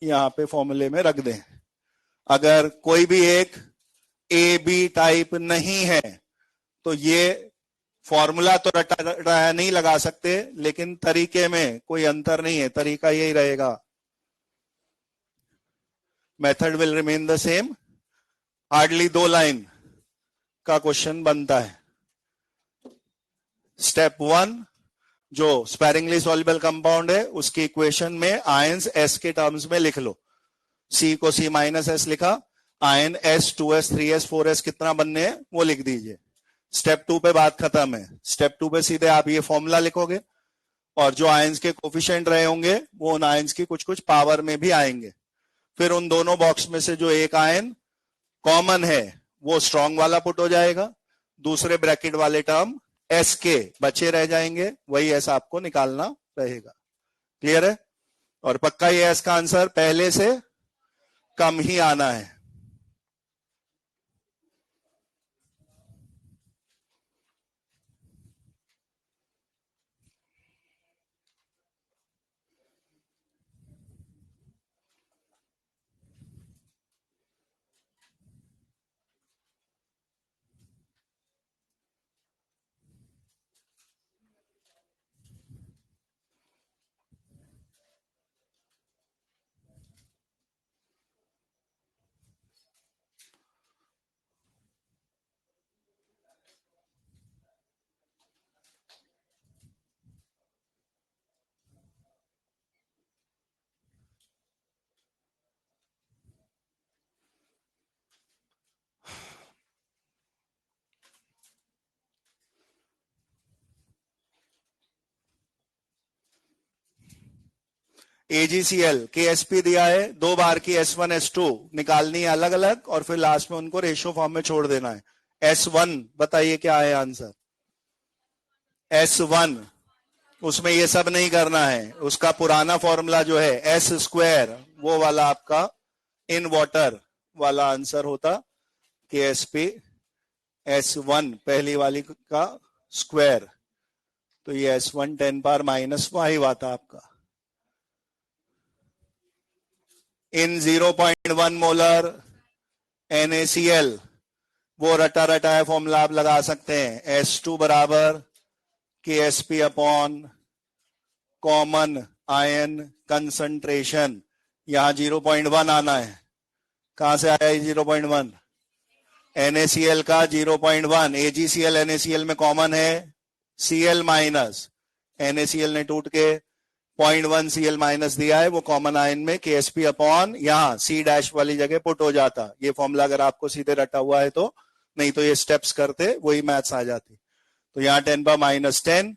यहां पे फॉर्मूले में रख दें। अगर कोई भी एक ए बी टाइप नहीं है तो ये फॉर्मूला तो रटा नहीं लगा सकते, लेकिन तरीके में कोई अंतर नहीं है, तरीका यही रहेगा, method will remain the same. Hardly 2 line का क्वेश्चन बनता है। स्टेप 1, जो स्पैरिंगली सॉल्युबल कंपाउंड है उसकी इक्वेशन में आयंस एस के टर्म्स में लिख लो। सी को सी माइनस एस लिखा, ion S 2s 3s 4s कितना बनने हैं वो लिख दीजिए। स्टेप 2 पे बात खत्म है। स्टेप 2 पे सीधे आप ये फॉर्मूला लिखोगे, और जो आयंस के कोफिशिएंट रहे होंगे वो उन आयंस की कुछ कुछ पावर में भी आएंगे। फिर उन दोनों बॉक्स में से जो एक आयन कॉमन है वो स्ट्रॉन्ग वाला पुट हो जाएगा, दूसरे ब्रैकेट वाले टर्म एस के बचे रह जाएंगे, वही एस आपको निकालना रहेगा। क्लियर है? और पक्का ये एस का आंसर पहले से कम ही आना है। AgCl KSP दिया है, 2 बार की S1 S2 निकालनी है अलग अलग और फिर लास्ट में उनको रेशियो फॉर्म में छोड़ देना है। S1 बताइए क्या है आंसर? S1 उसमें ये सब नहीं करना है, उसका पुराना फॉर्मूला जो है S² वो वाला आपका इन वाटर वाला आंसर होता KSP S1 पहली वाली का स्क्वायर, तो ये S1 10 पावर -5 आता आपका। इन 0.1 मोलर NaCl वो रटा रटाया फॉर्मूला आप लगा सकते हैं, S2 बराबर KSP upon common ion concentration, यहां 0.1 आना है। कहां से आया 0.1? NaCl का 0.1, AgCl NaCl में कॉमन है, Cl माइनस NaCl ने टूट के 0.1 Cl माइनस दिया है, वो कॉमन आयन में KSP अपॉन यहां C' वाली जगह पुट हो जाता। ये फॉर्मूला अगर आपको सीधे रटा हुआ है तो, नहीं तो ये स्टेप्स करते वही मैथ्स आ जाती। तो यहाँ 10 पावर -10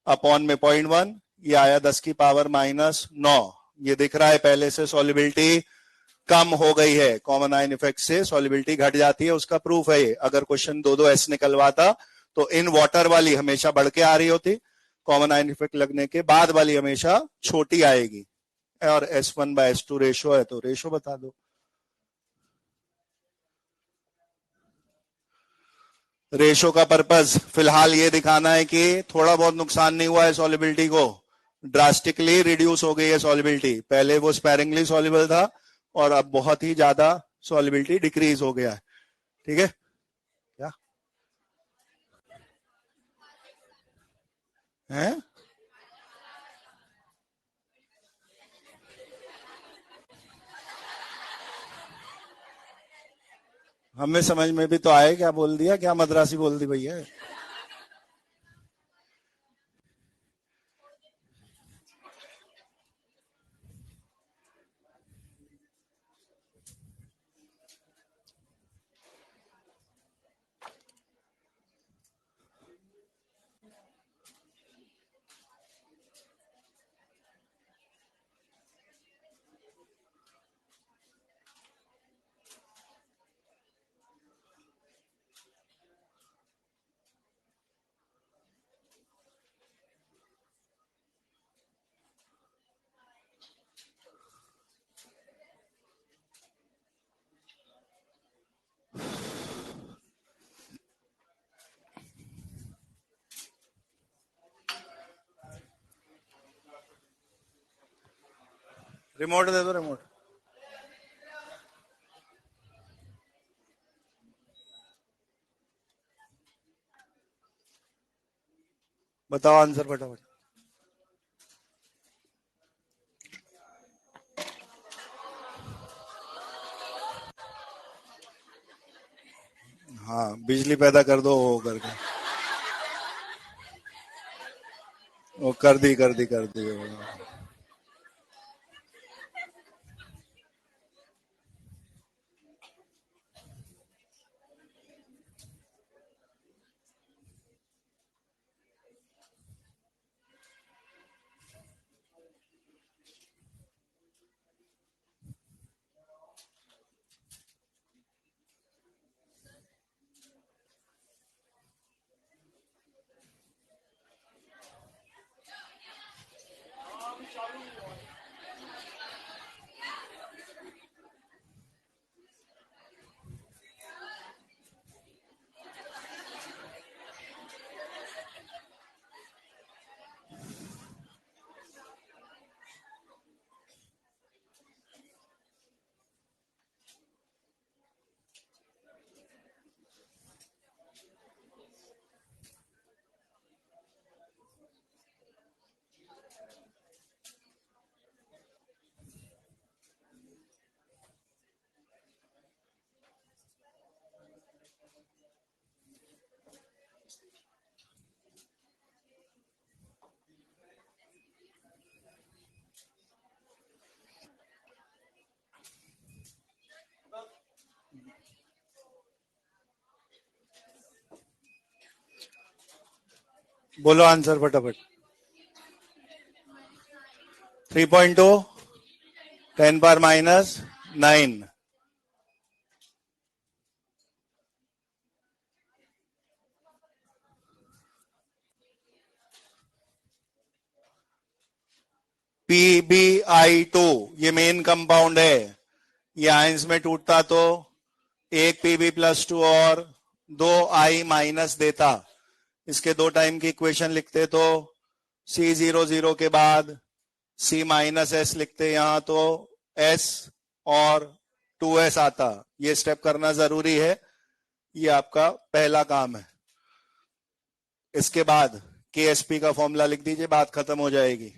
अपॉन में 0.1, ये आया 10 की पावर -9। ये दिख रहा है पहले से सॉल्युबिलिटी कम हो गई है, कॉमन आयन इफेक्ट से सॉल्युबिलिटी घट जाती है, उसका प्रूफ है ये। अगर क्वेश्चन 2-2 S निकलवाता तो इन वाटर वाली हमेशा बढ़ के आ रही होती, कॉमन आयन इफेक्ट लगने के बाद वाली हमेशा छोटी आएगी। और S1/S2 रेशो है तो रेशो बता दो। रेशो का पर्पस फिलहाल ये दिखाना है कि थोड़ा बहुत नुकसान नहीं हुआ है सॉल्युबिलिटी को, ड्रास्टिकली रिड्यूस हो गई है सॉल्युबिलिटी। पहले वो स्पेरिंगली सॉल्युबल था और अब बहुत ही ज्यादा सॉल्युबिलिटी डिक्रीज हो गया है। ठीक है क्या है? हमें समझ में भी तो आए क्या बोल दिया, क्या मद्रासी बोल दी भैया। रिमोट दे दो, रिमोट। बताओ आंसर फटाफट। हाँ बिजली पैदा कर दो वो करके, वो कर दी। बोलो आंसर फटाफट। 3.2 10 पावर माइनस 9। PbI2 ये मेन कंपाउंड है, ये आयंस में टूटता तो एक Pb+2 और 2I माइनस देता। इसके 2 टाइम की इक्वेशन लिखते तो C00 के बाद C माइनस S लिखते, यहां तो S और 2S आता। ये स्टेप करना जरूरी है, ये आपका पहला काम है। इसके बाद KSP का फॉर्मूला लिख दीजिए, बात खत्म हो जाएगी।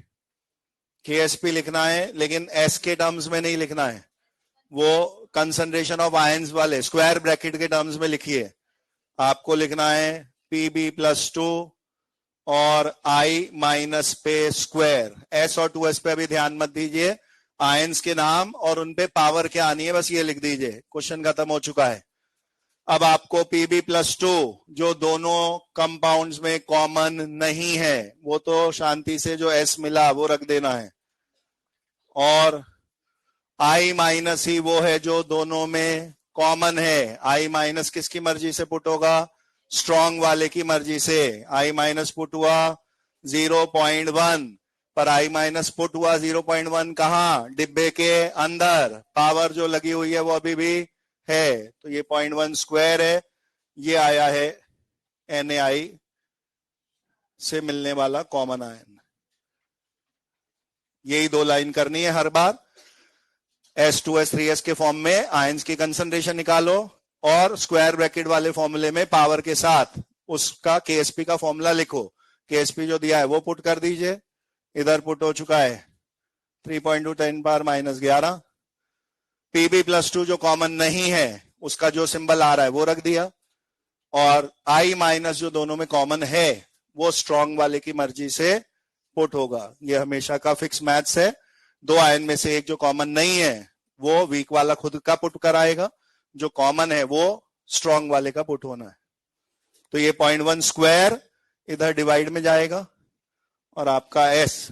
KSP लिखना है लेकिन S के टर्म्स में नहीं लिखना है, वो कंसंट्रेशन ऑफ आयंस वाले स्क्वायर ब्रैकेट के टर्म्स में लिखिए। आपको लिखना है Pb+2 और I माइनस पे स्क्वायर। S और 2S पे अभी ध्यान मत दीजिए, आयंस के नाम और उनपे पावर क्या आनी है बस ये लिख दीजिए, क्वेश्चन खत्म हो चुका है। अब आपको Pb+2 जो दोनों कंपाउंड्स में कॉमन नहीं है, वो तो शांति से जो S मिला वो रख देना है, और I माइनस ही वो है जो दोनों में कॉमन है। I माइनस किसकी मर्जी से पुट होगा? स्ट्रॉन्ग वाले की मर्जी से। I माइनस पुट हुआ 0.1, पर I माइनस पुट हुआ 0.1 कहां? डिब्बे के अंदर। पावर जो लगी हुई है वो अभी भी है, तो ये 0.1 स्क्वायर है, ये आया है NaI से मिलने वाला कॉमन आयन। यही 2 लाइन करनी है हर बार। S2S 3S के फॉर्म में आयंस की कंसंट्रेशन निकालो और स्क्वायर ब्रैकेट वाले फॉर्मूले में पावर के साथ उसका KSP का फॉर्मूला लिखो। KSP जो दिया है वो पुट कर दीजिए, इधर पुट हो चुका है 3.2 10 पावर माइनस 11। Pb+2 जो कॉमन नहीं है उसका जो सिंबल आ रहा है वो रख दिया, और I माइनस जो दोनों में कॉमन है वो स्ट्रॉन्ग वाले की मर्जी से पुट होगा। ये हमेशा का फिक्स मैथ्स है। 2 आयन में से एक जो कॉमन नहीं है वो वीक वाला खुद का पुट कराएगा, जो कॉमन है वो स्ट्रॉन्ग वाले का पुट होना है। तो ये 0.1 स्क्वायर इधर डिवाइड में जाएगा और आपका S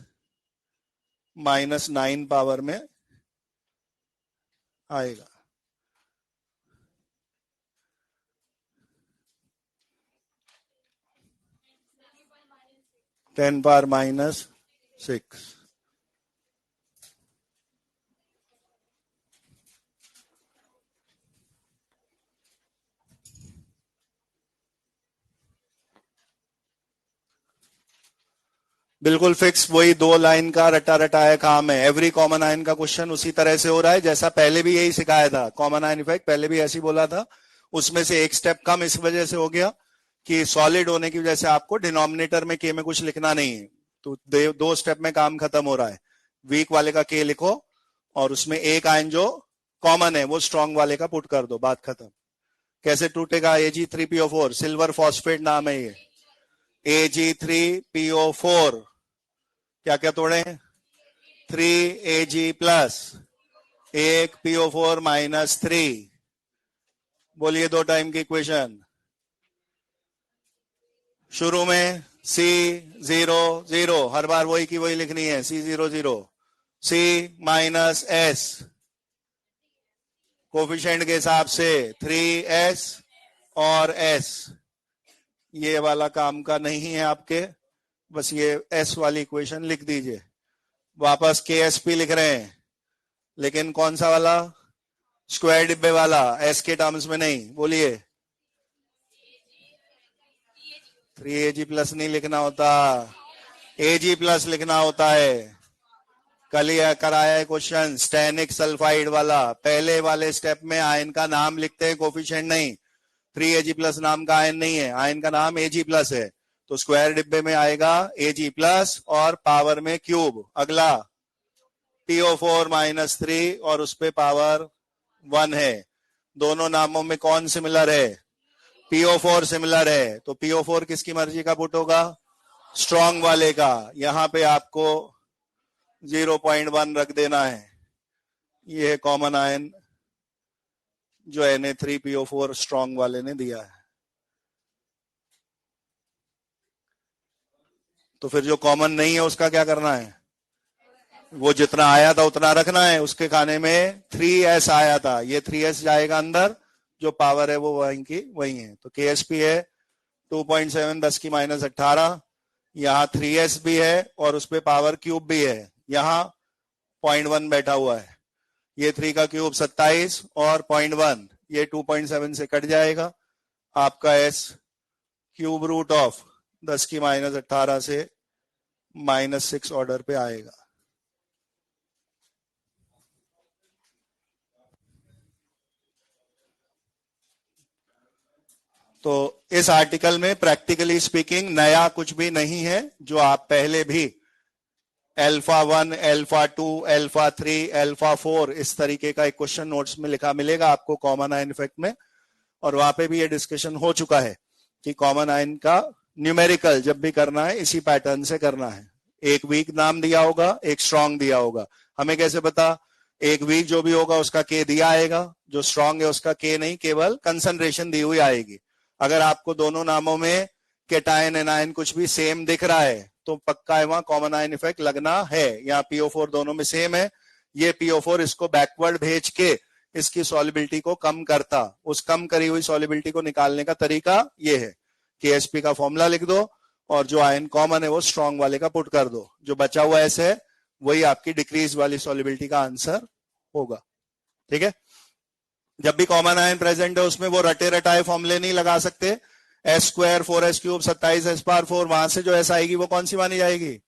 माइनस 9 पावर में आएगा। Ten power minus 6। बिल्कुल फिक्स, वही 2 लाइन का रटा रटाया काम है। एवरी कॉमन आयन का क्वेश्चन उसी तरह से हो रहा है जैसा पहले भी यही सिखाया था। कॉमन आयन इफेक्ट पहले भी ऐसे ही बोला था, उसमें से एक स्टेप कम इस वजह से हो गया कि सॉलिड होने की वजह से आपको डिनोमिनेटर में के में कुछ लिखना नहीं है, तो 2 स्टेप में काम खत्म हो रहा है। वीक वाले का के लिखो और उसमें एक आयन जो कॉमन है वो स्ट्रॉन्ग वाले का पुट कर दो, बात खत्म। कैसे टूटेगा? Ag3PO4 सिल्वर फॉस्फेट नाम है ये। Ag3PO4 क्या क्या तोड़े? 3Ag प्लस एक PO4 माइनस 3। बोलिए 2 टाइम की इक्वेशन। शुरू में C00, हर बार वही की वही लिखनी है, C00। C minus S coefficient के हिसाब से 3S और S, ये वाला काम का नहीं है आपके, बस ये S वाली इक्वेशन लिख दीजिए। वापस KSP लिख रहे हैं, लेकिन कौन सा वाला? स्क्वायर डिब्बे वाला, S के टर्म्स में नहीं। बोलिए 3Ag प्लस नहीं लिखना होता, Ag प्लस लिखना होता है। कल ही कराया है क्वेश्चन स्टेनिक सल्फाइड वाला, पहले वाले स्टेप में आयन का नाम लिखते हैं, कोफिशिएंट नहीं। 3Ag प्लस नाम का आयन नहीं है, आयन का नाम Ag प्लस है, तो स्क्वायर डिब्बे में आएगा Ag प्लस और पावर में क्यूब। अगला PO4 माइनस 3 और उस पे पावर 1 है। दोनों नामों में कौन सिमिलर है? PO4 सिमिलर है, तो PO4 किसकी मर्जी का पुट होगा? स्ट्रॉन्ग वाले का। यहां पे आपको 0.1 रख देना है। ये है कॉमन आयन जो Na3PO4 स्ट्रॉन्ग वाले ने दिया है। तो फिर जो कॉमन नहीं है उसका क्या करना है? वो जितना आया था उतना रखना है। उसके खाने में 3s आया था, ये 3s जाएगा अंदर, जो पावर है वो वहीं की वही है। तो KSP है 2.7 10 की -18, यहाँ 3s भी है और उसपे पावर क्यूब भी है, यहाँ 0.1 बैठा हुआ है। ये 3 का क्यूब 27 और 0.1 ये 2.7 से कट जाएगा, आपका s क्यूब रूट ऑफ 10 की -18 से -6 ऑर्डर पे आएगा। तो इस आर्टिकल में प्रैक्टिकली स्पीकिंग नया कुछ भी नहीं है, जो आप पहले भी अल्फा 1, अल्फा 2, अल्फा 3, अल्फा 4 इस तरीके का एक क्वेश्चन नोट्स में लिखा मिलेगा आपको कॉमन आयन इफेक्ट में, और वहां पे भी ये डिस्कशन हो चुका है कि कॉमन आयन का न्यूमेरिकल जब भी करना है इसी पैटर्न से करना है। एक वीक नाम दिया होगा, एक स्ट्रांग दिया होगा। हमें कैसे पता? एक वीक जो भी होगा उसका के दिया आएगा, जो स्ट्रांग है उसका के नहीं, केवल कंसंट्रेशन दी हुई आएगी। अगर आपको दोनों नामों में केटायन एनायन कुछ भी सेम दिख रहा है तो पक्का है वहां कॉमन आयन इफेक्ट लगना है। यहाँ PO4 दोनों में सेम है, ये PO4 इसको बैकवर्ड भेज के इसकी सॉलिबिलिटी को कम करता, उस कम करी हुई सॉलिबिलिटी को निकालने का तरीका ये है। KSP का फॉर्मूला लिख दो और जो आयन कॉमन है वो स्ट्रॉन्ग वाले का पुट कर दो, जो बचा हुआ ऐसे है वही आपकी डिक्रीज वाली सॉलिबिलिटी का आंसर होगा। ठीक है, जब भी कॉमन आयन प्रेजेंट है उसमें वो रटे रटाए फॉर्मूले नहीं लगा सकते। s² 4s³ 27s⁴, वहां से जो s आएगी वो कौन सी मानी जाएगी?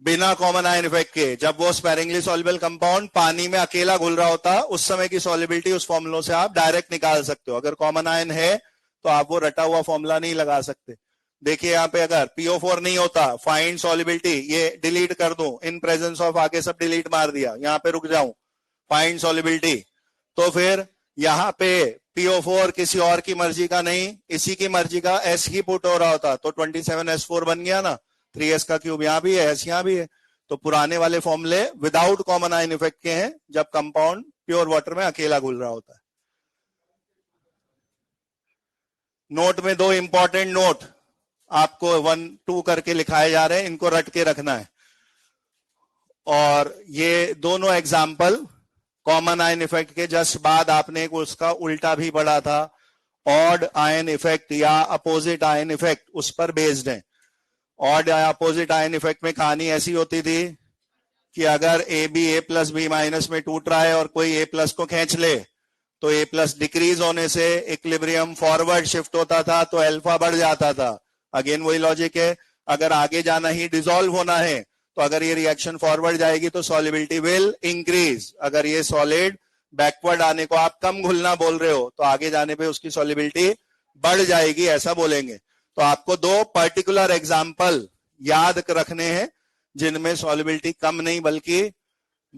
बिना कॉमन आयन इफेक्ट के। जब वो स्पेरिंगली सॉल्युबल कंपाउंड पानी में अकेला घुल रहा होता, उस समय की सॉलिबिलिटी उस फॉर्मूलों से आप डायरेक्ट निकाल सकते हो। अगर कॉमन आयन है तो आप वो रटा हुआ फॉर्मूला नहीं लगा सकते। देखिए यहाँ पे अगर PO4 नहीं होता, फाइंड सॉलिबिलिटी, ये डिलीट कर दूं, इन प्रेजेंस ऑफ आगे सब डिलीट मार दिया, यहाँ पे रुक जाऊं, फाइंड सॉलिबिलिटी, तो फिर यहाँ पे PO4 किसी और की मर्जी का नहीं, इसी की मर्जी का S ही पुट हो रहा होता, तो 27s4 बन गया ना। 3s का क्यूब यहाँ भी है, S यहाँ भी है। तो पुराने वाले फॉर्मूले विदाउट कॉमन आयन इफेक्ट के हैं जब कंपाउंड प्योर वाटर में अकेला घुल रहा होता है। नोट में दो इंपॉर्टेंट नोट आपको 1 2 करके लिखाए जा रहे हैं, इनको रट के रखना है। और ये दोनों एग्जाम्पल कॉमन आयन इफेक्ट के जस्ट बाद आपने उसका उल्टा भी पढ़ा था, ऑड आयन इफेक्ट या अपोजिट आयन इफेक्ट, उस पर बेस्ड है। ऑड या अपोजिट आयन इफेक्ट में कहानी ऐसी होती थी कि अगर AB A+B- में टूट रहा है और कोई A+ को खींच ले तो A+ डिक्रीज होने से इक्विलिब्रियम फॉरवर्ड शिफ्ट होता था, तो अल्फा बढ़ जाता था। अगेन वही लॉजिक है, अगर आगे जाना ही डिसॉल्व होना है तो अगर ये रिएक्शन फॉरवर्ड जाएगी तो सॉलिबिलिटी विल इंक्रीज। अगर ये सॉलिड बैकवर्ड आने को आप कम घुलना बोल रहे हो तो आगे जाने पे उसकी सॉलिबिलिटी बढ़ जाएगी, ऐसा बोलेंगे। तो आपको दो पर्टिकुलर एग्जाम्पल याद रखने हैं जिनमें सॉलिबिलिटी कम नहीं बल्कि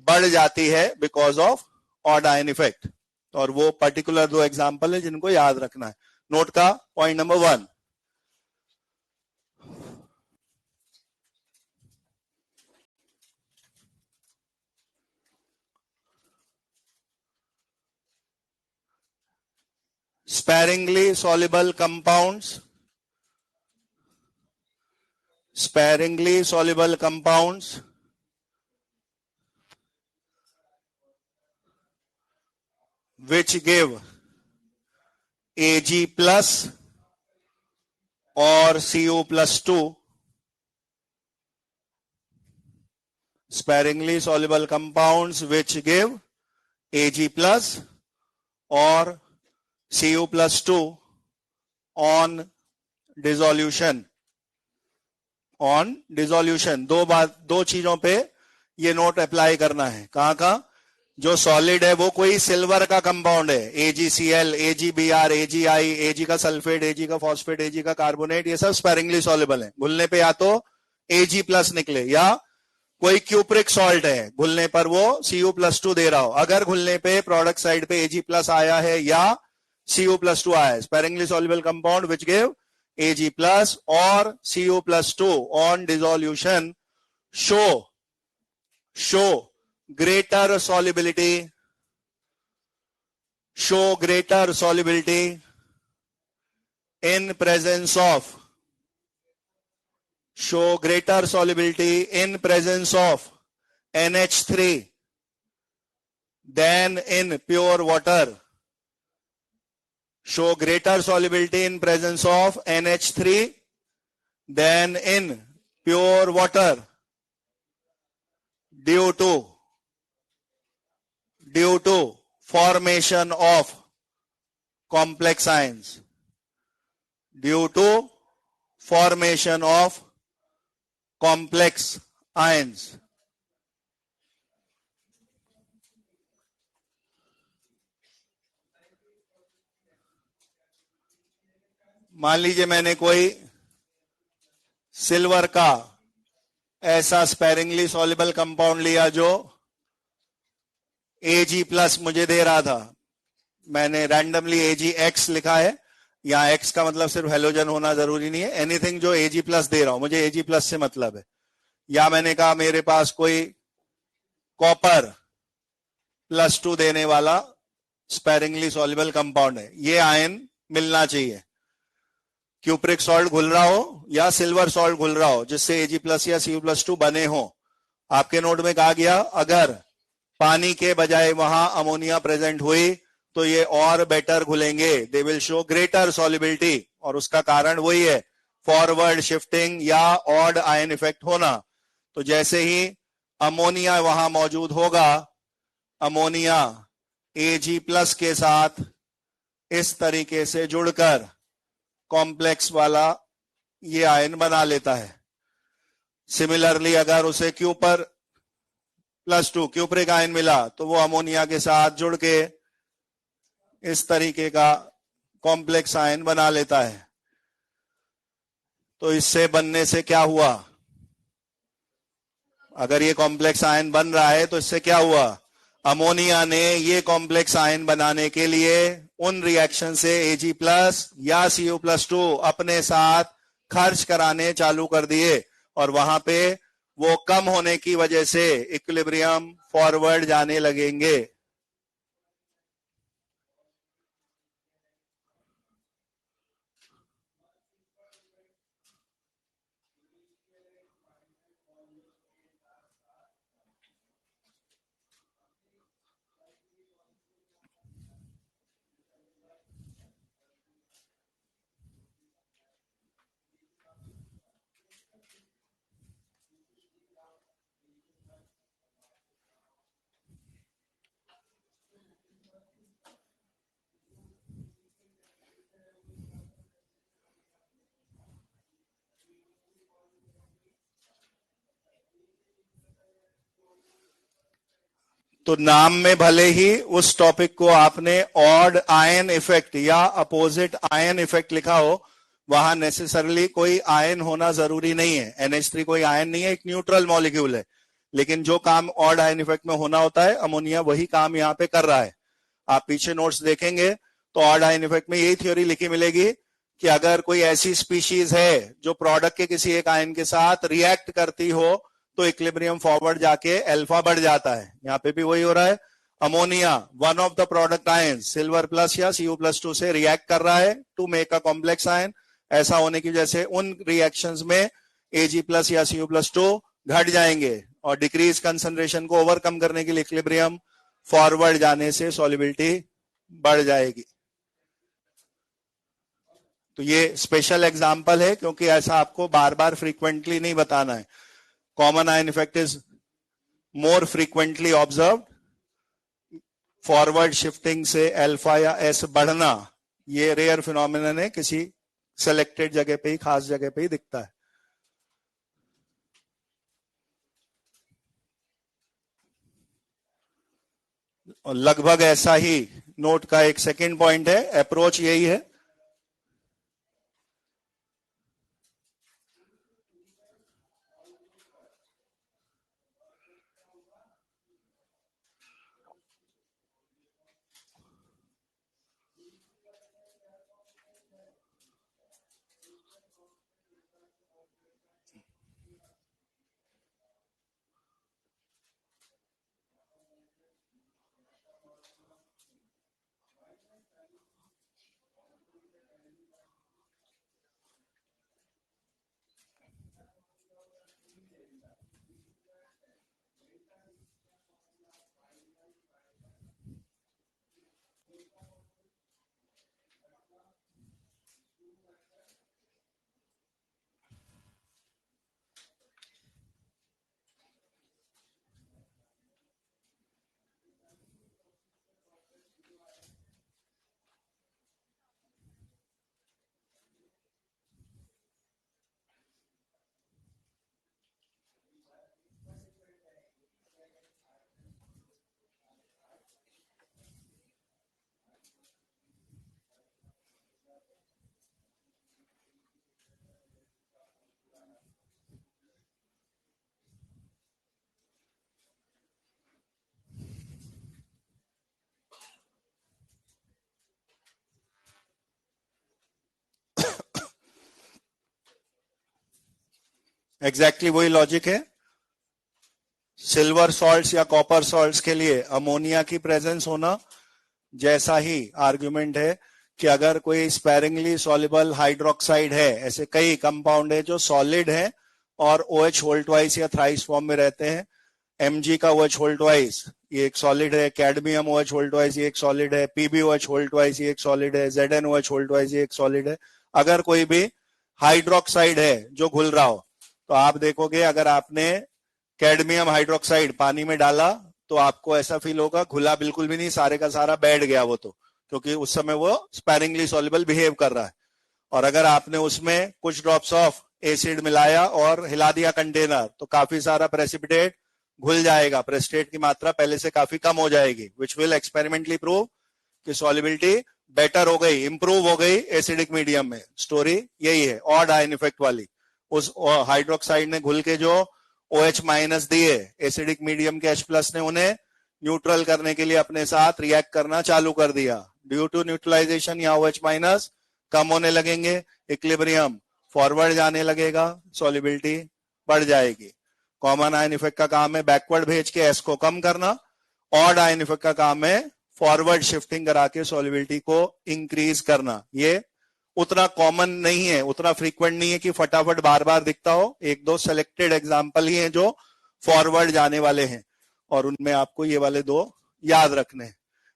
बढ़ जाती है because of odd ion effect, और वो पर्टिकुलर दो एग्जाम्पल है जिनको याद रखना है। नोट का point number 1, sparingly soluble compounds, sparingly soluble compounds which give Ag plus or Cu+2, sparingly soluble compounds which give Ag plus or Cu+2 on dissolution, on dissolution. दो चीजों पे ये नोट अप्लाई करना है। कहां का? जो सॉलिड है वो कोई सिल्वर का कंपाउंड है, AgCl, AgBr, AgI, Ag का सल्फेट, Ag का फॉस्फेट, Ag का कार्बोनेट, ये सब स्पेरिंगली सॉल्युबल है। घुलने पे या तो Ag+ निकले या कोई क्यूप्रिक सॉल्ट है, घुलने पर वो Cu+2 दे रहा हो। अगर घुलने पे प्रोडक्ट साइड पे Ag+ आया है या Cu+2 आया है, sparingly soluble compound which give Ag+ or Cu+2 on dissolution show greater solubility, in presence of NH3 than in pure water show greater solubility in presence of NH3 than in pure water due to formation of complex ions, due to formation of complex ions. मान लीजिए मैंने कोई सिल्वर का ऐसा स्पेरिंगली सॉल्युबल कंपाउंड लिया जो Ag+ मुझे दे रहा था, मैंने रैंडमली Ag(x) लिखा है, यहां x का मतलब सिर्फ हेलोजन होना जरूरी नहीं है, एनीथिंग जो Ag+ दे रहा हूं, मुझे Ag+ से मतलब है। या मैंने कहा मेरे पास कोई कॉपर +2 देने वाला स्पेरिंगली सॉल्युबल कंपाउंड है, ये आयन मिलना चाहिए। क्यूप्रिक सॉल्ट घुल रहा हो या सिल्वर सॉल्ट घुल रहा हो जिससे Ag+ या Cu+2 बने हो। आपके नोट में कहा गया अगर पानी के बजाय वहां अमोनिया प्रेजेंट हुई तो ये और बेटर घुलेंगे, they will show greater solubility, और उसका कारण वही है फॉरवर्ड शिफ्टिंग या ऑड आयन इफेक्ट होना। तो जैसे ही अमोनिया वहां मौजूद होगा, अमोनिया Ag+ के साथ इस तरीके से जुड़कर कॉम्प्लेक्स वाला ये आयन बना लेता है। सिमिलरली अगर उसे Cu+2 क्यूप्रिक आयन मिला तो वो अमोनिया के साथ जुड़ के इस तरीके का कॉम्प्लेक्स आयन बना लेता है। तो इससे बनने से क्या हुआ, अगर ये कॉम्प्लेक्स आयन बन रहा है तो इससे क्या हुआ, अमोनिया ने ये कॉम्प्लेक्स आयन बनाने के लिए उन रिएक्शन से Ag+ या Cu+2 अपने साथ खर्च कराने चालू कर दिए, और वहां पे वो कम होने की वजह से इक्विलिब्रियम फॉरवर्ड जाने लगेंगे। तो नाम में भले ही उस टॉपिक को आपने ऑड आयन इफेक्ट या अपोजिट आयन इफेक्ट लिखा हो, वहां नेसेसरली कोई आयन होना जरूरी नहीं है। NH3 कोई आयन नहीं है, एक न्यूट्रल मॉलिक्यूल है, लेकिन जो काम ऑड आयन इफेक्ट में होना होता है अमोनिया वही काम यहाँ पे कर रहा है। आप पीछे नोट्स देखेंगे तो ऑड आयन इफेक्ट में यही थ्योरी लिखी मिलेगी कि अगर कोई ऐसी स्पीशीज है जो प्रोडक्ट के किसी एक आयन के साथ रिएक्ट करती हो तो इक्विलिब्रियम फॉरवर्ड जाके अल्फा बढ़ जाता है। यहाँ पे भी वही हो रहा है, ammonia one of the product ion silver+ या Cu+2 से रिएक्ट कर रहा है to make a complex ion. ऐसा होने की वजह से उन रिएक्शंस में Ag+ या Cu+2 घट जाएंगे और डिक्रीज कंसंट्रेशन को ओवरकम करने के लिए इक्विलिब्रियम फॉरवर्ड जाने से सॉल्युबिलिटी बढ़ जाएगी। तो ये स्पेशल एग्जांपल है क्योंकि ऐसा आपको बार बार फ्रीक्वेंटली नहीं बताना है। Common ion effect is more frequently observe, forward shifting से अल्फा या S बढ़ना ये रेयर फिनोमिनन है, किसी सेलेक्टेड जगह पे ही, खास जगह पे ही दिखता है। और लगभग ऐसा ही नोट का एक सेकंड पॉइंट है, अप्रोच यही है। एग्जैक्टली वही लॉजिक है। सिल्वर सॉल्ट्स या कॉपर सॉल्ट्स के लिए अमोनिया की प्रेजेंस होना जैसा ही आर्गुमेंट है कि अगर कोई स्पेरिंगली सॉल्युबल हाइड्रोक्साइड है, ऐसे कई कंपाउंड है जो सॉलिड है और OH होल ट्वाइस या थ्राइस फॉर्म में रहते हैं। Mg का OH होल ट्वाइस ये एक सॉलिड है, कैडमियम OH होल ट्वाइस ये एक सॉलिड है, PbOH होल ट्वाइस ये एक सॉलिड है, ZnOH होल ट्वाइस ये एक सॉलिड है। अगर कोई भी हाइड्रोक्साइड है जो घुल रहा हो तो आप देखोगे अगर आपने कैडमियम हाइड्रोक्साइड पानी में डाला तो आपको ऐसा फील होगा घुला बिल्कुल भी नहीं, सारे का सारा बैठ गया वो, तो क्योंकि उस समय वो स्पैरिंगली सॉल्युबल बिहेव कर रहा है। और अगर आपने उसमें कुछ ड्रॉप्स ऑफ एसिड मिलाया और हिला दिया कंटेनर तो काफी सारा प्रेसिपिटेट घुल जाएगा, प्रेसिपिटेट की मात्रा पहले से काफी कम हो जाएगी, विच विल एक्सपेरिमेंटली प्रूव कि सॉल्युबिलिटी बेटर हो गई, इंप्रूव हो गई एसिडिक मीडियम में। स्टोरी यही है ऑड आयन इफेक्ट वाली। उस हाइड्रोक्साइड ने घुल के जो OH माइनस दिए एसिडिक मीडियम के H+ ने उन्हें न्यूट्रल करने के लिए अपने साथ रिएक्ट करना चालू कर दिया। ड्यू टू न्यूट्रलाइजेशन या OH माइनस कम होने लगेंगे, इक्विलिब्रियम फॉरवर्ड जाने लगेगा, सॉल्युबिलिटी बढ़ जाएगी। कॉमन आयन इफेक्ट का काम है बैकवर्ड भेज के S को कम करना, ऑड आयन इफेक्ट का काम है फॉरवर्ड शिफ्टिंग करा के सॉल्युबिलिटी को इंक्रीज करना। ये उतना कॉमन नहीं है, उतना फ्रीक्वेंट नहीं है कि फटाफट बार बार दिखता हो। एक दो सेलेक्टेड एग्जांपल ही हैं जो फॉरवर्ड जाने वाले हैं और उनमें आपको ये वाले दो याद रखने हैं।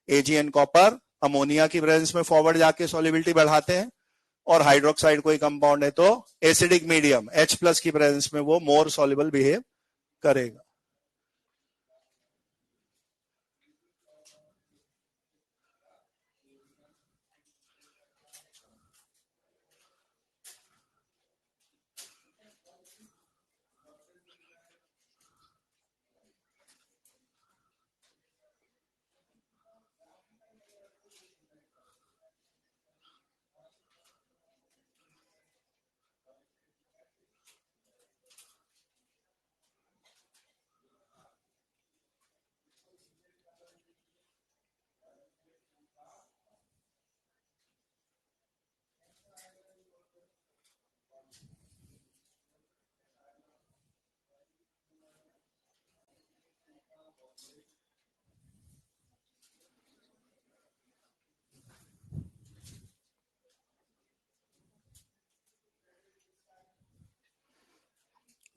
AgN कॉपर अमोनिया की प्रेजेंस में फॉरवर्ड जाके सॉल्युबिलिटी बढ़ाते हैं और हाइड्रोक्साइड कोई कंपाउंड है तो एसिडिक मीडियम H+ की प्रेजेंस में वो मोर सॉल्युबल बिहेव करेगा।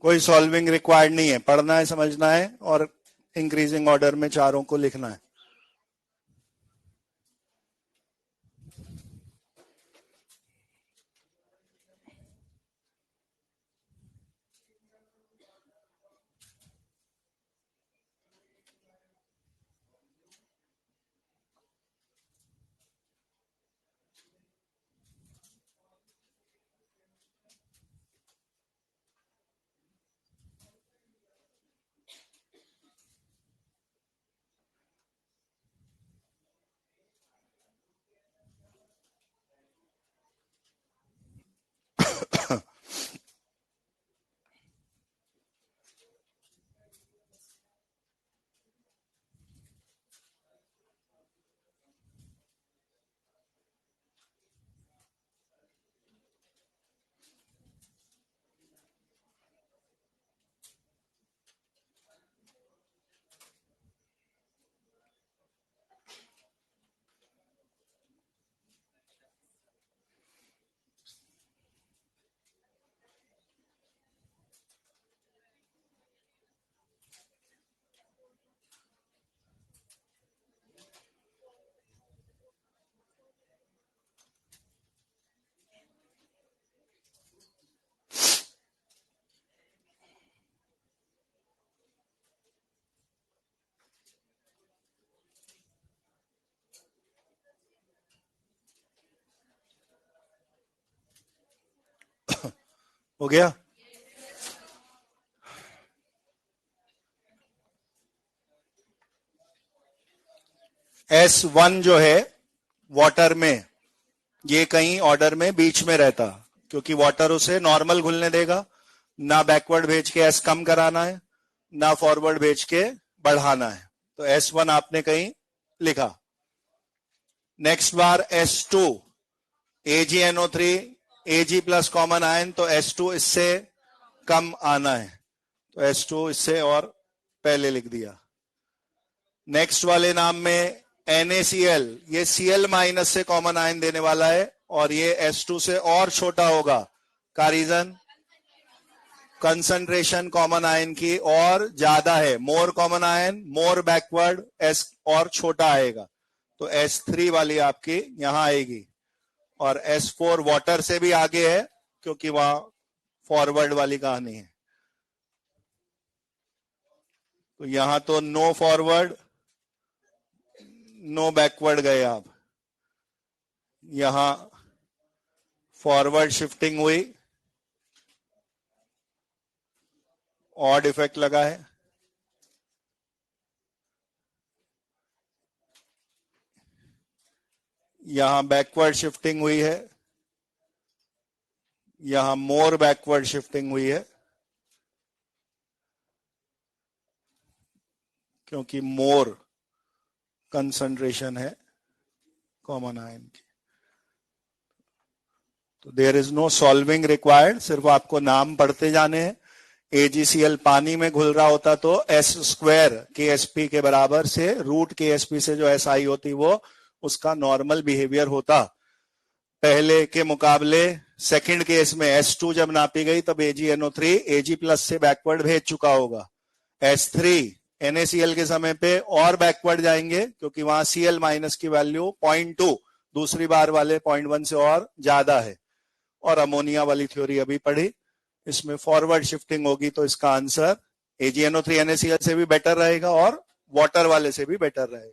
कोई सॉल्विंग रिक्वायर्ड नहीं है, पढ़ना है, समझना है और इंक्रीजिंग ऑर्डर में चारों को लिखना है। हो गया। S1 जो है वाटर में ये कहीं ऑर्डर में बीच में रहता, क्योंकि वाटर उसे नॉर्मल घुलने देगा, ना बैकवर्ड भेज के S कम कराना है ना फॉरवर्ड भेज के बढ़ाना है। तो S1 आपने कहीं लिखा। नेक्स्ट बार S2 AgNO3 Ag+ common ion, तो S2 इससे कम आना है, तो S2 इससे और पहले लिख दिया। नेक्स्ट वाले नाम में NaCl, ये Cl माइनस से कॉमन आयन देने वाला है और ये S2 से और छोटा होगा का रीजन कंसंट्रेशन कॉमन आयन की और ज्यादा है, मोर कॉमन आयन मोर बैकवर्ड, S और छोटा आएगा, तो S3 वाली आपकी यहां आएगी और S4 वाटर से भी आगे है क्योंकि वहां फॉरवर्ड वाली कहानी है, तो यहां तो नो फॉरवर्ड नो बैकवर्ड गए आप, यहां फॉरवर्ड शिफ्टिंग हुई, ऑड इफेक्ट लगा है, यहां बैकवर्ड शिफ्टिंग हुई है, यहां मोर बैकवर्ड शिफ्टिंग हुई है क्योंकि मोर कंसंट्रेशन है कॉमन आयन की। तो there is no solving required, सिर्फ आपको नाम पढ़ते जाने हैं। AgCl पानी में घुल रहा होता तो S² KSP के बराबर से रूट KSP से जो SI होती वो उसका नॉर्मल बिहेवियर होता। पहले के मुकाबले सेकंड केस में S2 जब नापी गई तब AgNO3 Ag+ से बैकवर्ड भेज चुका होगा, S3 NaCl के समय पे और बैकवर्ड जाएंगे क्योंकि वहां Cl माइनस की वैल्यू 0.2 दूसरी बार वाले 0.1 से और ज्यादा है। और अमोनिया वाली थ्योरी अभी पढ़ी, इसमें फॉरवर्ड शिफ्टिंग होगी तो इसका आंसर AgNO3 NaCl से भी बेटर रहेगा और वाटर वाले से भी बेटर रहेगा।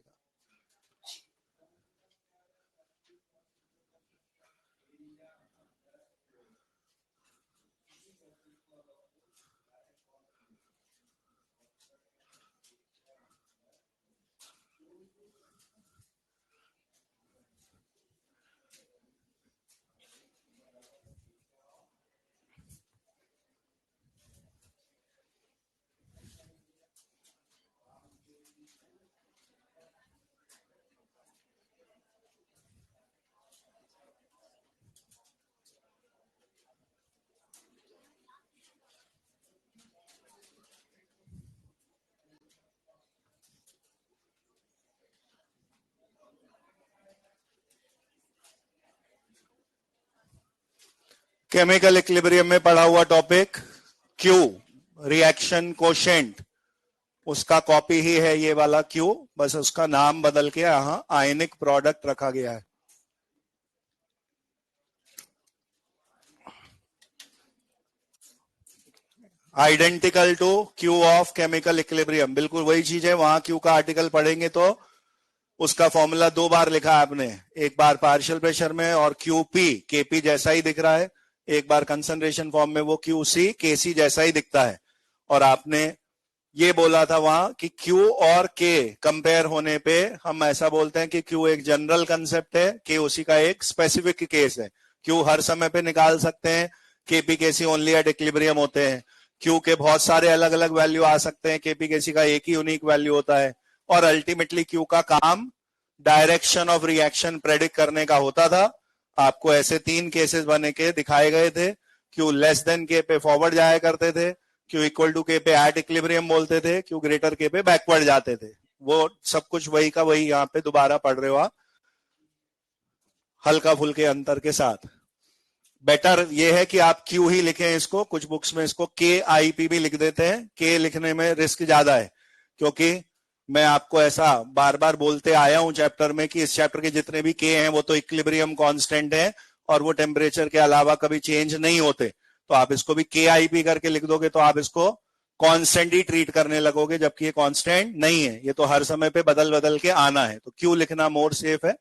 केमिकल इक्विलिब्रियम में पढ़ा हुआ टॉपिक Q रिएक्शन कोशेंट, उसका कॉपी ही है ये वाला Q, बस उसका नाम बदल के यहां आयनिक प्रोडक्ट रखा गया है। Identical to Q of chemical equilibrium, बिल्कुल वही चीज है। वहां Q का आर्टिकल पढ़ेंगे तो उसका फॉर्मूला 2 बार लिखा है आपने, एक बार पार्शियल प्रेशर में और QP KP जैसा ही दिख रहा है, एक बार कंसंट्रेशन फॉर्म में वो QC KC जैसा ही दिखता है। और आपने ये बोला था वहां कि Q और K कंपेयर होने पे हम ऐसा बोलते हैं कि Q एक जनरल कंसेप्ट है, K उसी का एक स्पेसिफिक केस है। Q हर समय पे निकाल सकते हैं, KP KC only at equilibrium होते हैं। Q के बहुत सारे अलग अलग वैल्यू आ सकते हैं, KP KC का एक ही यूनिक वैल्यू होता है। और अल्टीमेटली Q का काम डायरेक्शन ऑफ रिएक्शन प्रेडिक्ट करने का होता था। आपको ऐसे 3 केसेस बने के दिखाए गए थे, Q लेस देन K पे फॉरवर्ड जाया करते थे, Q इक्वल टू K पे एट इक्विलिब्रियम बोलते थे, Q ग्रेटर K पे बैकवर्ड जाते थे। वो सब कुछ वही का वही यहाँ पे दोबारा पढ़ रहे हो आप, हल्का फुल्के अंतर के साथ। बेटर ये है कि आप Q ही लिखें इसको, कुछ बुक्स में इसको KIP भी लिख देते हैं, K लिखने में रिस्क ज्यादा है क्योंकि मैं आपको ऐसा बार बार बोलते आया हूं चैप्टर में कि इस चैप्टर के जितने भी K हैं वो तो इक्विलिब्रियम कांस्टेंट है और वो टेम्परेचर के अलावा कभी चेंज नहीं होते। तो आप इसको भी KIP करके लिख दोगे तो आप इसको कांस्टेंट ही ट्रीट करने लगोगे, जबकि ये कांस्टेंट नहीं है, ये तो हर समय पे बदल बदल के आना है। तो Q लिखना मोर सेफ है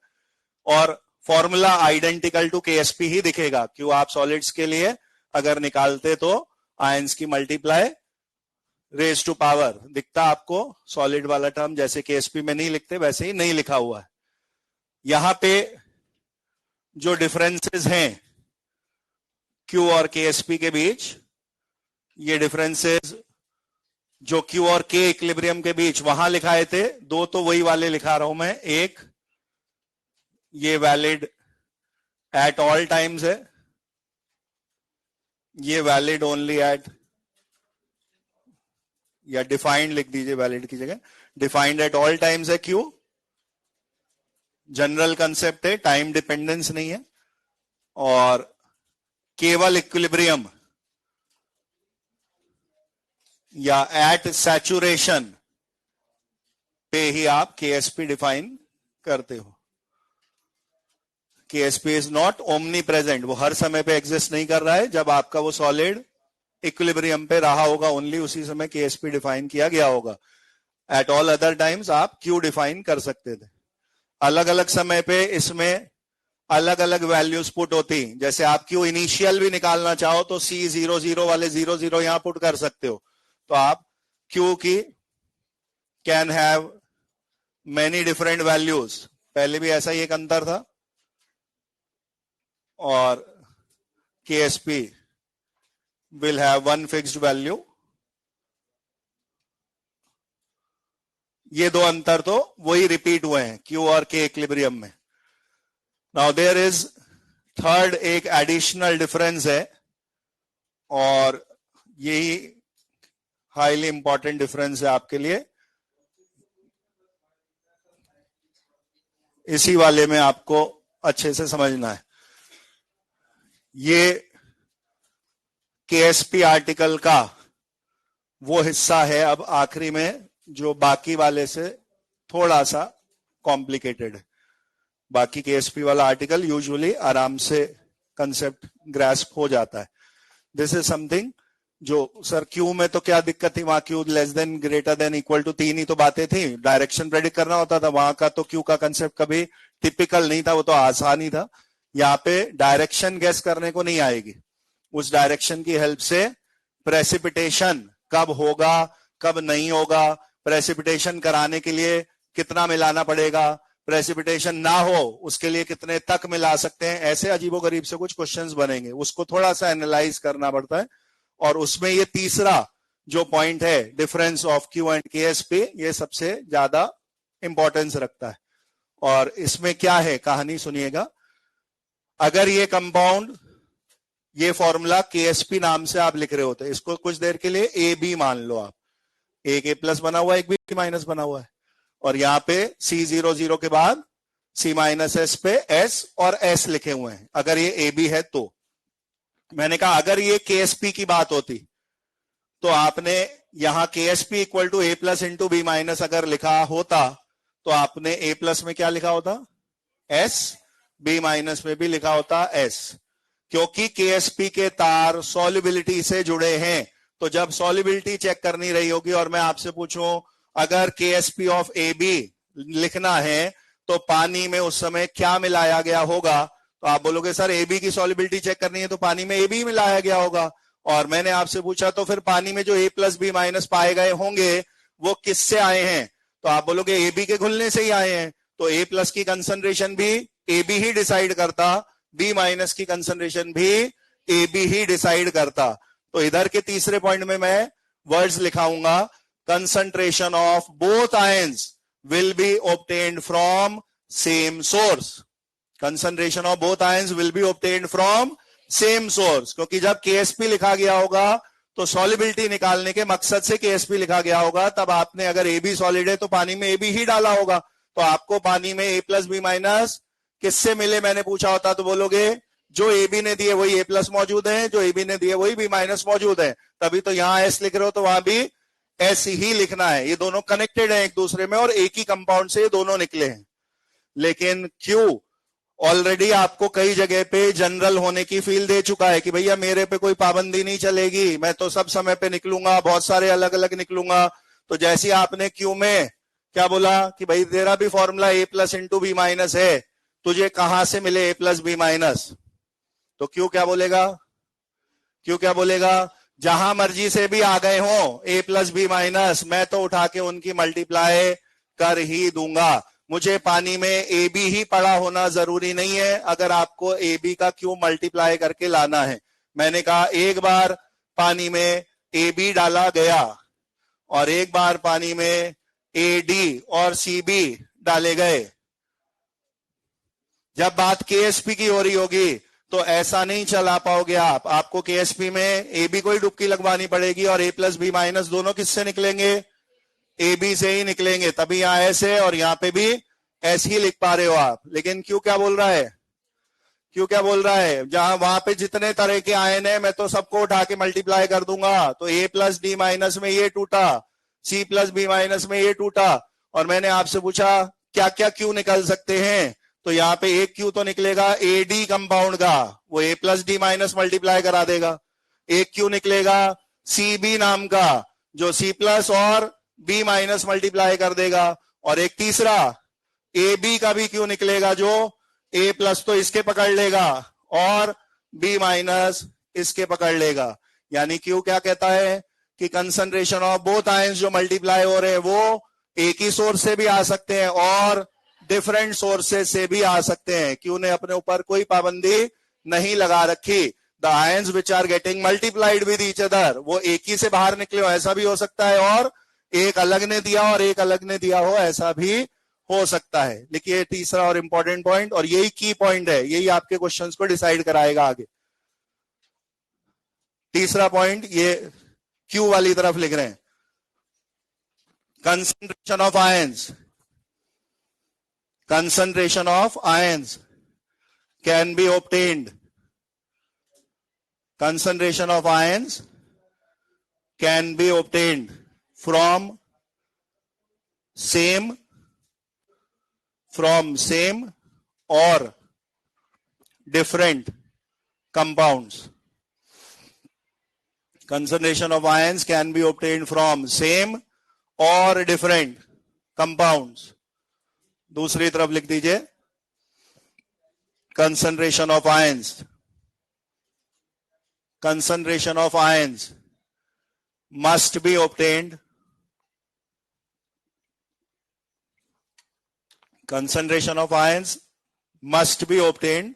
और फॉर्मूला आइडेंटिकल टू KSP ही दिखेगा। Q आप सॉलिड्स के लिए अगर निकालते तो आयंस की मल्टीप्लाई रेज टू पावर दिखता आपको, सॉलिड वाला टर्म जैसे KSP में नहीं लिखते वैसे ही नहीं लिखा हुआ है। यहां पे जो डिफरेंसेस हैं Q और KSP के बीच, ये डिफरेंसेस जो Q और K इक्विलिब्रियम के बीच वहां लिखाए थे, 2 तो वही वाले लिखा रहा हूं मैं। एक ये वैलिड एट ऑल टाइम्स है, ये वैलिड ओनली एट या डिफाइंड लिख दीजिए वैलिड की जगह, डिफाइंड एट ऑल टाइम्स है क्यू, जनरल कंसेप्ट है, टाइम डिपेंडेंस नहीं है, और केवल इक्विलिब्रियम या एट सैचुरेशन पे ही आप केएसपी डिफाइन करते हो। Ksp is not omni present, वो हर समय पे एग्जिस्ट नहीं कर रहा है, जब आपका वो सॉलिड इक्विलिब्रियम पे रहा होगा ओनली उसी समय केएसपी डिफाइन किया गया होगा। एट ऑल अदर टाइम्स आप क्यू डिफाइन कर सकते थे। अलग अलग समय पे इसमें अलग अलग वैल्यूज पुट होती, जैसे आप क्यू इनिशियल भी निकालना चाहो तो C00 वाले 00 यहां पुट कर सकते हो, तो आप क्यू की can have many different values, पहले भी ऐसा ही एक अंतर था, और Ksp will have one fixed value। ये दो अंतर तो वही रिपीट हुए हैं Q और K इक्विलिब्रियम में। नाउ देयर इज थर्ड एक एडिशनल डिफरेंस है, और यही हाईली इंपॉर्टेंट डिफरेंस है आपके लिए, इसी वाले में आपको अच्छे से समझना है। ये केएसपी आर्टिकल का वो हिस्सा है अब आखिरी में जो बाकी वाले से थोड़ा सा कॉम्प्लिकेटेड है। बाकी केएसपी वाला आर्टिकल यूजुअली आराम से कंसेप्ट ग्रास्प हो जाता है। दिस इज समथिंग जो सर क्यू में तो क्या दिक्कत थी, वहां Q less than greater than equal to 3 ही तो बातें थी, डायरेक्शन प्रेडिक्ट करना होता था, वहां का तो क्यू का कंसेप्ट कभी टिपिकल नहीं था, वो तो आसान ही था। यहाँ पे डायरेक्शन गेस करने को नहीं आएगी, उस डायरेक्शन की हेल्प से प्रेसिपिटेशन कब होगा कब नहीं होगा, प्रेसिपिटेशन कराने के लिए कितना मिलाना पड़ेगा, प्रेसिपिटेशन ना हो उसके लिए कितने तक मिला सकते हैं, ऐसे अजीबोगरीब से कुछ क्वेश्चंस बनेंगे, उसको थोड़ा सा एनालाइज करना पड़ता है। और उसमें ये तीसरा जो पॉइंट है difference of Q and Ksp, ये सबसे ज्यादा इंपॉर्टेंस रखता है। और इसमें क्या है कहानी सुनिएगा, अगर ये कंपाउंड ये फॉर्मूला केएसपी नाम से आप लिख रहे होते, इसको कुछ देर के लिए ए बी मान लो आप, एक ए प्लस बना हुआ है एक बी माइनस बना हुआ है, और यहां पे C00 के बाद C माइनस एस पे एस और एस लिखे हुए हैं। अगर ये ए बी है तो मैंने कहा अगर ये केएसपी की बात होती तो आपने यहां KSP equal to A plus into B minus अगर लिखा होता तो आपने ए प्लस में क्या लिखा होता एस, बी माइनस में भी लिखा होता एस, क्योंकि केएसपी के तार सॉल्युबिलिटी से जुड़े हैं। तो जब सॉल्युबिलिटी चेक करनी रही होगी और मैं आपसे पूछूं अगर केएसपी ऑफ ए बी लिखना है तो पानी में उस समय क्या मिलाया गया होगा, तो आप बोलोगे सर ए बी की सॉल्युबिलिटी चेक करनी है तो पानी में ए बी मिलाया गया होगा। और मैंने आपसे पूछा तो फिर पानी में जो ए प्लस बी माइनस पाए गए होंगे वो किससे आए हैं, तो आप बोलोगे ए बी के घुलने से ही आए हैं। तो ए प्लस की कंसंट्रेशन भी ए बी ही डिसाइड करता, बी माइनस की कंसंट्रेशन भी ए बी ही डिसाइड करता। तो इधर के तीसरे पॉइंट में मैं वर्ड्स लिखाऊंगा, concentration of both ions will be obtained from same source, concentration of both ions will be obtained from same source, क्योंकि जब केएसपी लिखा गया होगा तो सॉल्युबिलिटी निकालने के मकसद से केएसपी लिखा गया होगा, तब आपने अगर ए बी सॉलिड है तो पानी में ए बी ही डाला होगा, तो आपको पानी में ए प्लस बी माइनस किससे मिले मैंने पूछा होता तो बोलोगे जो ए बी ने दिए वही ए प्लस मौजूद है, जो ए बी ने दिए वही बी माइनस मौजूद है, तभी तो यहां एस लिख रहे हो तो वहां भी एस ही लिखना है। ये दोनों कनेक्टेड है एक दूसरे में और एक ही कंपाउंड से ये दोनों निकले हैं। लेकिन क्यू ऑलरेडी आपको कई जगह पे जनरल होने की फील दे चुका है कि भैया मेरे पे कोई पाबंदी नहीं चलेगी, मैं तो सब समय पे निकलूंगा, बहुत सारे अलग अलग निकलूंगा। तो जैसे आपने क्यू में क्या बोला कि भाई तेरा भी फॉर्मूला ए प्लस इंटू बी माइनस है, तुझे कहां से मिले ए प्लस बी माइनस, तो क्यू क्या बोलेगा, क्यू क्या बोलेगा जहां मर्जी से भी आ गए हो ए प्लस बी माइनस, मैं तो उठा के उनकी मल्टीप्लाई कर ही दूंगा, मुझे पानी में ए बी ही पड़ा होना जरूरी नहीं है अगर आपको ए बी का क्यू मल्टीप्लाई करके लाना है। मैंने कहा एक बार पानी में ए बी डाला गया और एक बार पानी में ए डी और सी बी डाले गए, जब बात केएसपी की हो रही होगी तो ऐसा नहीं चला पाओगे आप। आपको केएसपी में ए बी को ही डुबकी लगवानी पड़ेगी, और ए प्लस बी माइनस दोनों किससे निकलेंगे? ए बी से ही निकलेंगे, तभी यहां ऐसे और यहां पे भी ऐसे ही लिख पा रहे हो आप। लेकिन क्यों क्या बोल रहा है? क्यों क्या बोल रहा है? जहां वहां पे जितने तरह के आयन है मैं तो सबको उठा के मल्टीप्लाई कर दूंगा, तो ए प्लस डी माइनस में ये टूटा, सी प्लस बी माइनस में ये टूटा, और मैंने आपसे पूछा क्या क्या क्यू निकल सकते हैं, तो यहाँ पे एक क्यू तो निकलेगा ए डी कंपाउंड का, वो ए प्लस डी माइनस मल्टीप्लाई करा देगा। एक क्यू निकलेगा सी बी नाम का, जो सी प्लस और बी माइनस मल्टीप्लाई कर देगा। और एक तीसरा ए बी का भी क्यू निकलेगा, जो ए प्लस तो इसके पकड़ लेगा और बी माइनस इसके पकड़ लेगा। यानी क्यू क्या कहता है कि कंसंट्रेशन ऑफ बोथ आयंस जो मल्टीप्लाई हो रहे हैं वो एक ही सोर्स से भी आ सकते हैं और डिफरेंट सोर्सेस से भी आ सकते हैं। क्यू ने अपने ऊपर कोई पाबंदी नहीं लगा रखी। The ions which are getting multiplied with each other, वो एक ही से बाहर निकले हो ऐसा भी हो सकता है, और एक अलग ने दिया और एक अलग ने दिया हो ऐसा भी हो सकता है। लिखिए तीसरा और इंपॉर्टेंट पॉइंट, और यही की पॉइंट है, यही आपके क्वेश्चंस को डिसाइड कराएगा आगे। तीसरा पॉइंट ये क्यू वाली तरफ लिख रहे हैं, concentration of ions. Concentration of ions can be obtained. Concentration of ions can be obtained from same or different compounds. Concentration of ions can be obtained from same और डिफरेंट कंपाउंड्स। दूसरी तरफ लिख दीजिए concentration of ions must be obtained concentration of ions must be obtained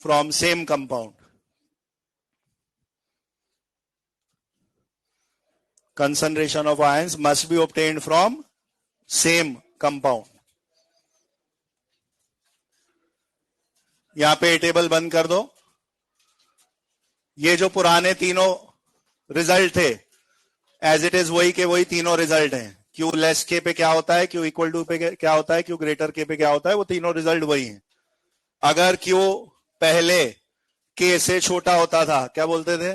from same compound. Concentration of ions must be obtained from same compound. यहां पे टेबल बंद कर दो। ये जो पुराने तीनों रिजल्ट थे एज इट इज वही के वही तीनों रिजल्ट हैं। क्यू लेस के पे क्या होता है, क्यू इक्वल टू पे क्या होता है, क्यू ग्रेटर के पे क्या होता है, वो तीनों रिजल्ट वही हैं। अगर क्यू पहले के से छोटा होता था क्या बोलते थे?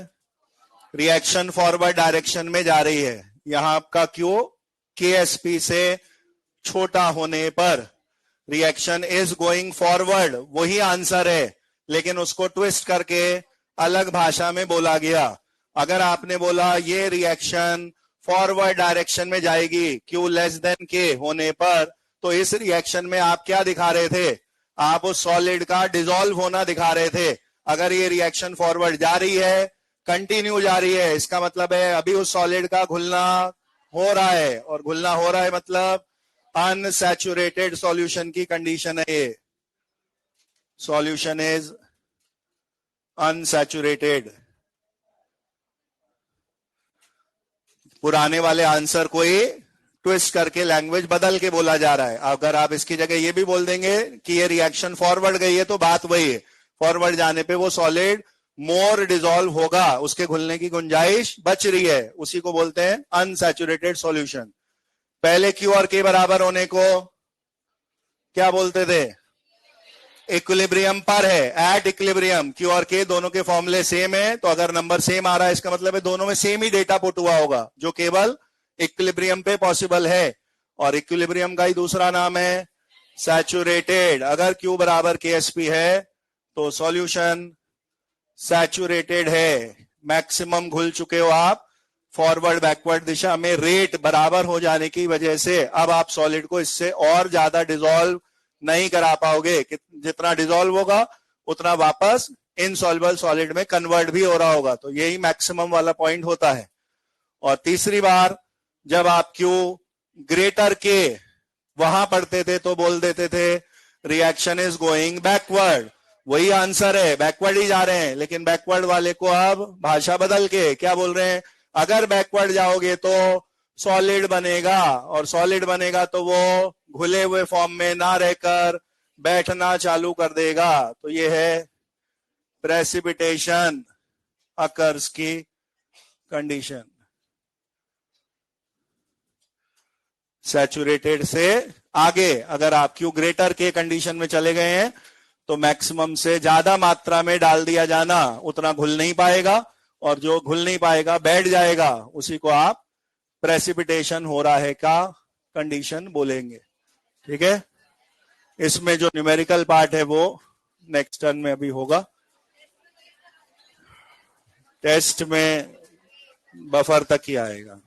रिएक्शन फॉरवर्ड डायरेक्शन में जा रही है। यहां आपका क्यू केएसपी से छोटा होने पर रिएक्शन इज गोइंग फॉरवर्ड, वही आंसर है, लेकिन उसको ट्विस्ट करके अलग भाषा में बोला गया। अगर आपने बोला ये रिएक्शन फॉरवर्ड डायरेक्शन में जाएगी क्यू लेस देन के होने पर, तो इस रिएक्शन में आप क्या दिखा रहे थे? आप उस सॉलिड का डिसॉल्व होना दिखा रहे थे। अगर ये रिएक्शन फॉरवर्ड जा रही है, कंटिन्यू जा रही है, इसका मतलब है अभी उस सॉलिड का घुलना हो रहा है, और घुलना हो रहा है मतलब अनसैचुरेटेड सॉल्यूशन की कंडीशन है। ये सॉल्यूशन इज अनसैचुरेटेड। पुराने वाले आंसर को ही ट्विस्ट करके लैंग्वेज बदल के बोला जा रहा है। अगर आप इसकी जगह ये भी बोल देंगे कि ये रिएक्शन फॉरवर्ड गई है, तो बात वही है, फॉरवर्ड जाने पे वो सॉलिड मोर डिसॉल्व होगा, उसके घुलने की गुंजाइश बच रही है, उसी को बोलते हैं अनसैचुरेटेड सॉल्यूशन। पहले क्यू और के बराबर होने को क्या बोलते थे? इक्विलिब्रियम पर है, एट इक्विलिब्रियम। क्यू और के दोनों के फॉर्मूले सेम है, तो अगर नंबर सेम आ रहा है इसका मतलब है दोनों में सेम ही डेटा पुट हुआ होगा, जो केवल इक्विलिब्रियम पे पॉसिबल है। और इक्विलिब्रियम का ही दूसरा नाम है सैचुरेटेड। अगर क्यू बराबर केएसपी है तो सॉल्यूशन सैचुरेटेड है, मैक्सिमम घुल चुके हो आप। फॉरवर्ड बैकवर्ड दिशा में रेट बराबर हो जाने की वजह से अब आप सॉलिड को इससे और ज्यादा डिसॉल्व नहीं करा पाओगे। जितना डिसॉल्व होगा उतना वापस इनसॉल्युबल सॉलिड में कन्वर्ट भी हो रहा होगा, तो यही मैक्सिमम वाला पॉइंट होता है। और तीसरी बार जब आप क्यू ग्रेटर के वहां पढ़ते थे तो बोल देते थे रिएक्शन इज गोइंग बैकवर्ड, वही आंसर है, बैकवर्ड ही जा रहे हैं। लेकिन बैकवर्ड वाले को अब भाषा बदल के क्या बोल रहे हैं? अगर बैकवर्ड जाओगे तो सॉलिड बनेगा, और सॉलिड बनेगा तो वो घुले हुए फॉर्म में ना रहकर बैठना चालू कर देगा। तो ये है प्रेसिपिटेशन अकर्स की कंडीशन। सैचुरेटेड से आगे अगर आप क्यू ग्रेटर के कंडीशन में चले गए हैं तो मैक्सिमम से ज्यादा मात्रा में डाल दिया जाना, उतना घुल नहीं पाएगा, और जो घुल नहीं पाएगा बैठ जाएगा, उसी को आप प्रेसिपिटेशन हो रहा है का कंडीशन बोलेंगे। ठीक है, इसमें जो न्यूमेरिकल पार्ट है वो नेक्स्ट टर्न में अभी होगा। टेस्ट में बफर तक ही आएगा।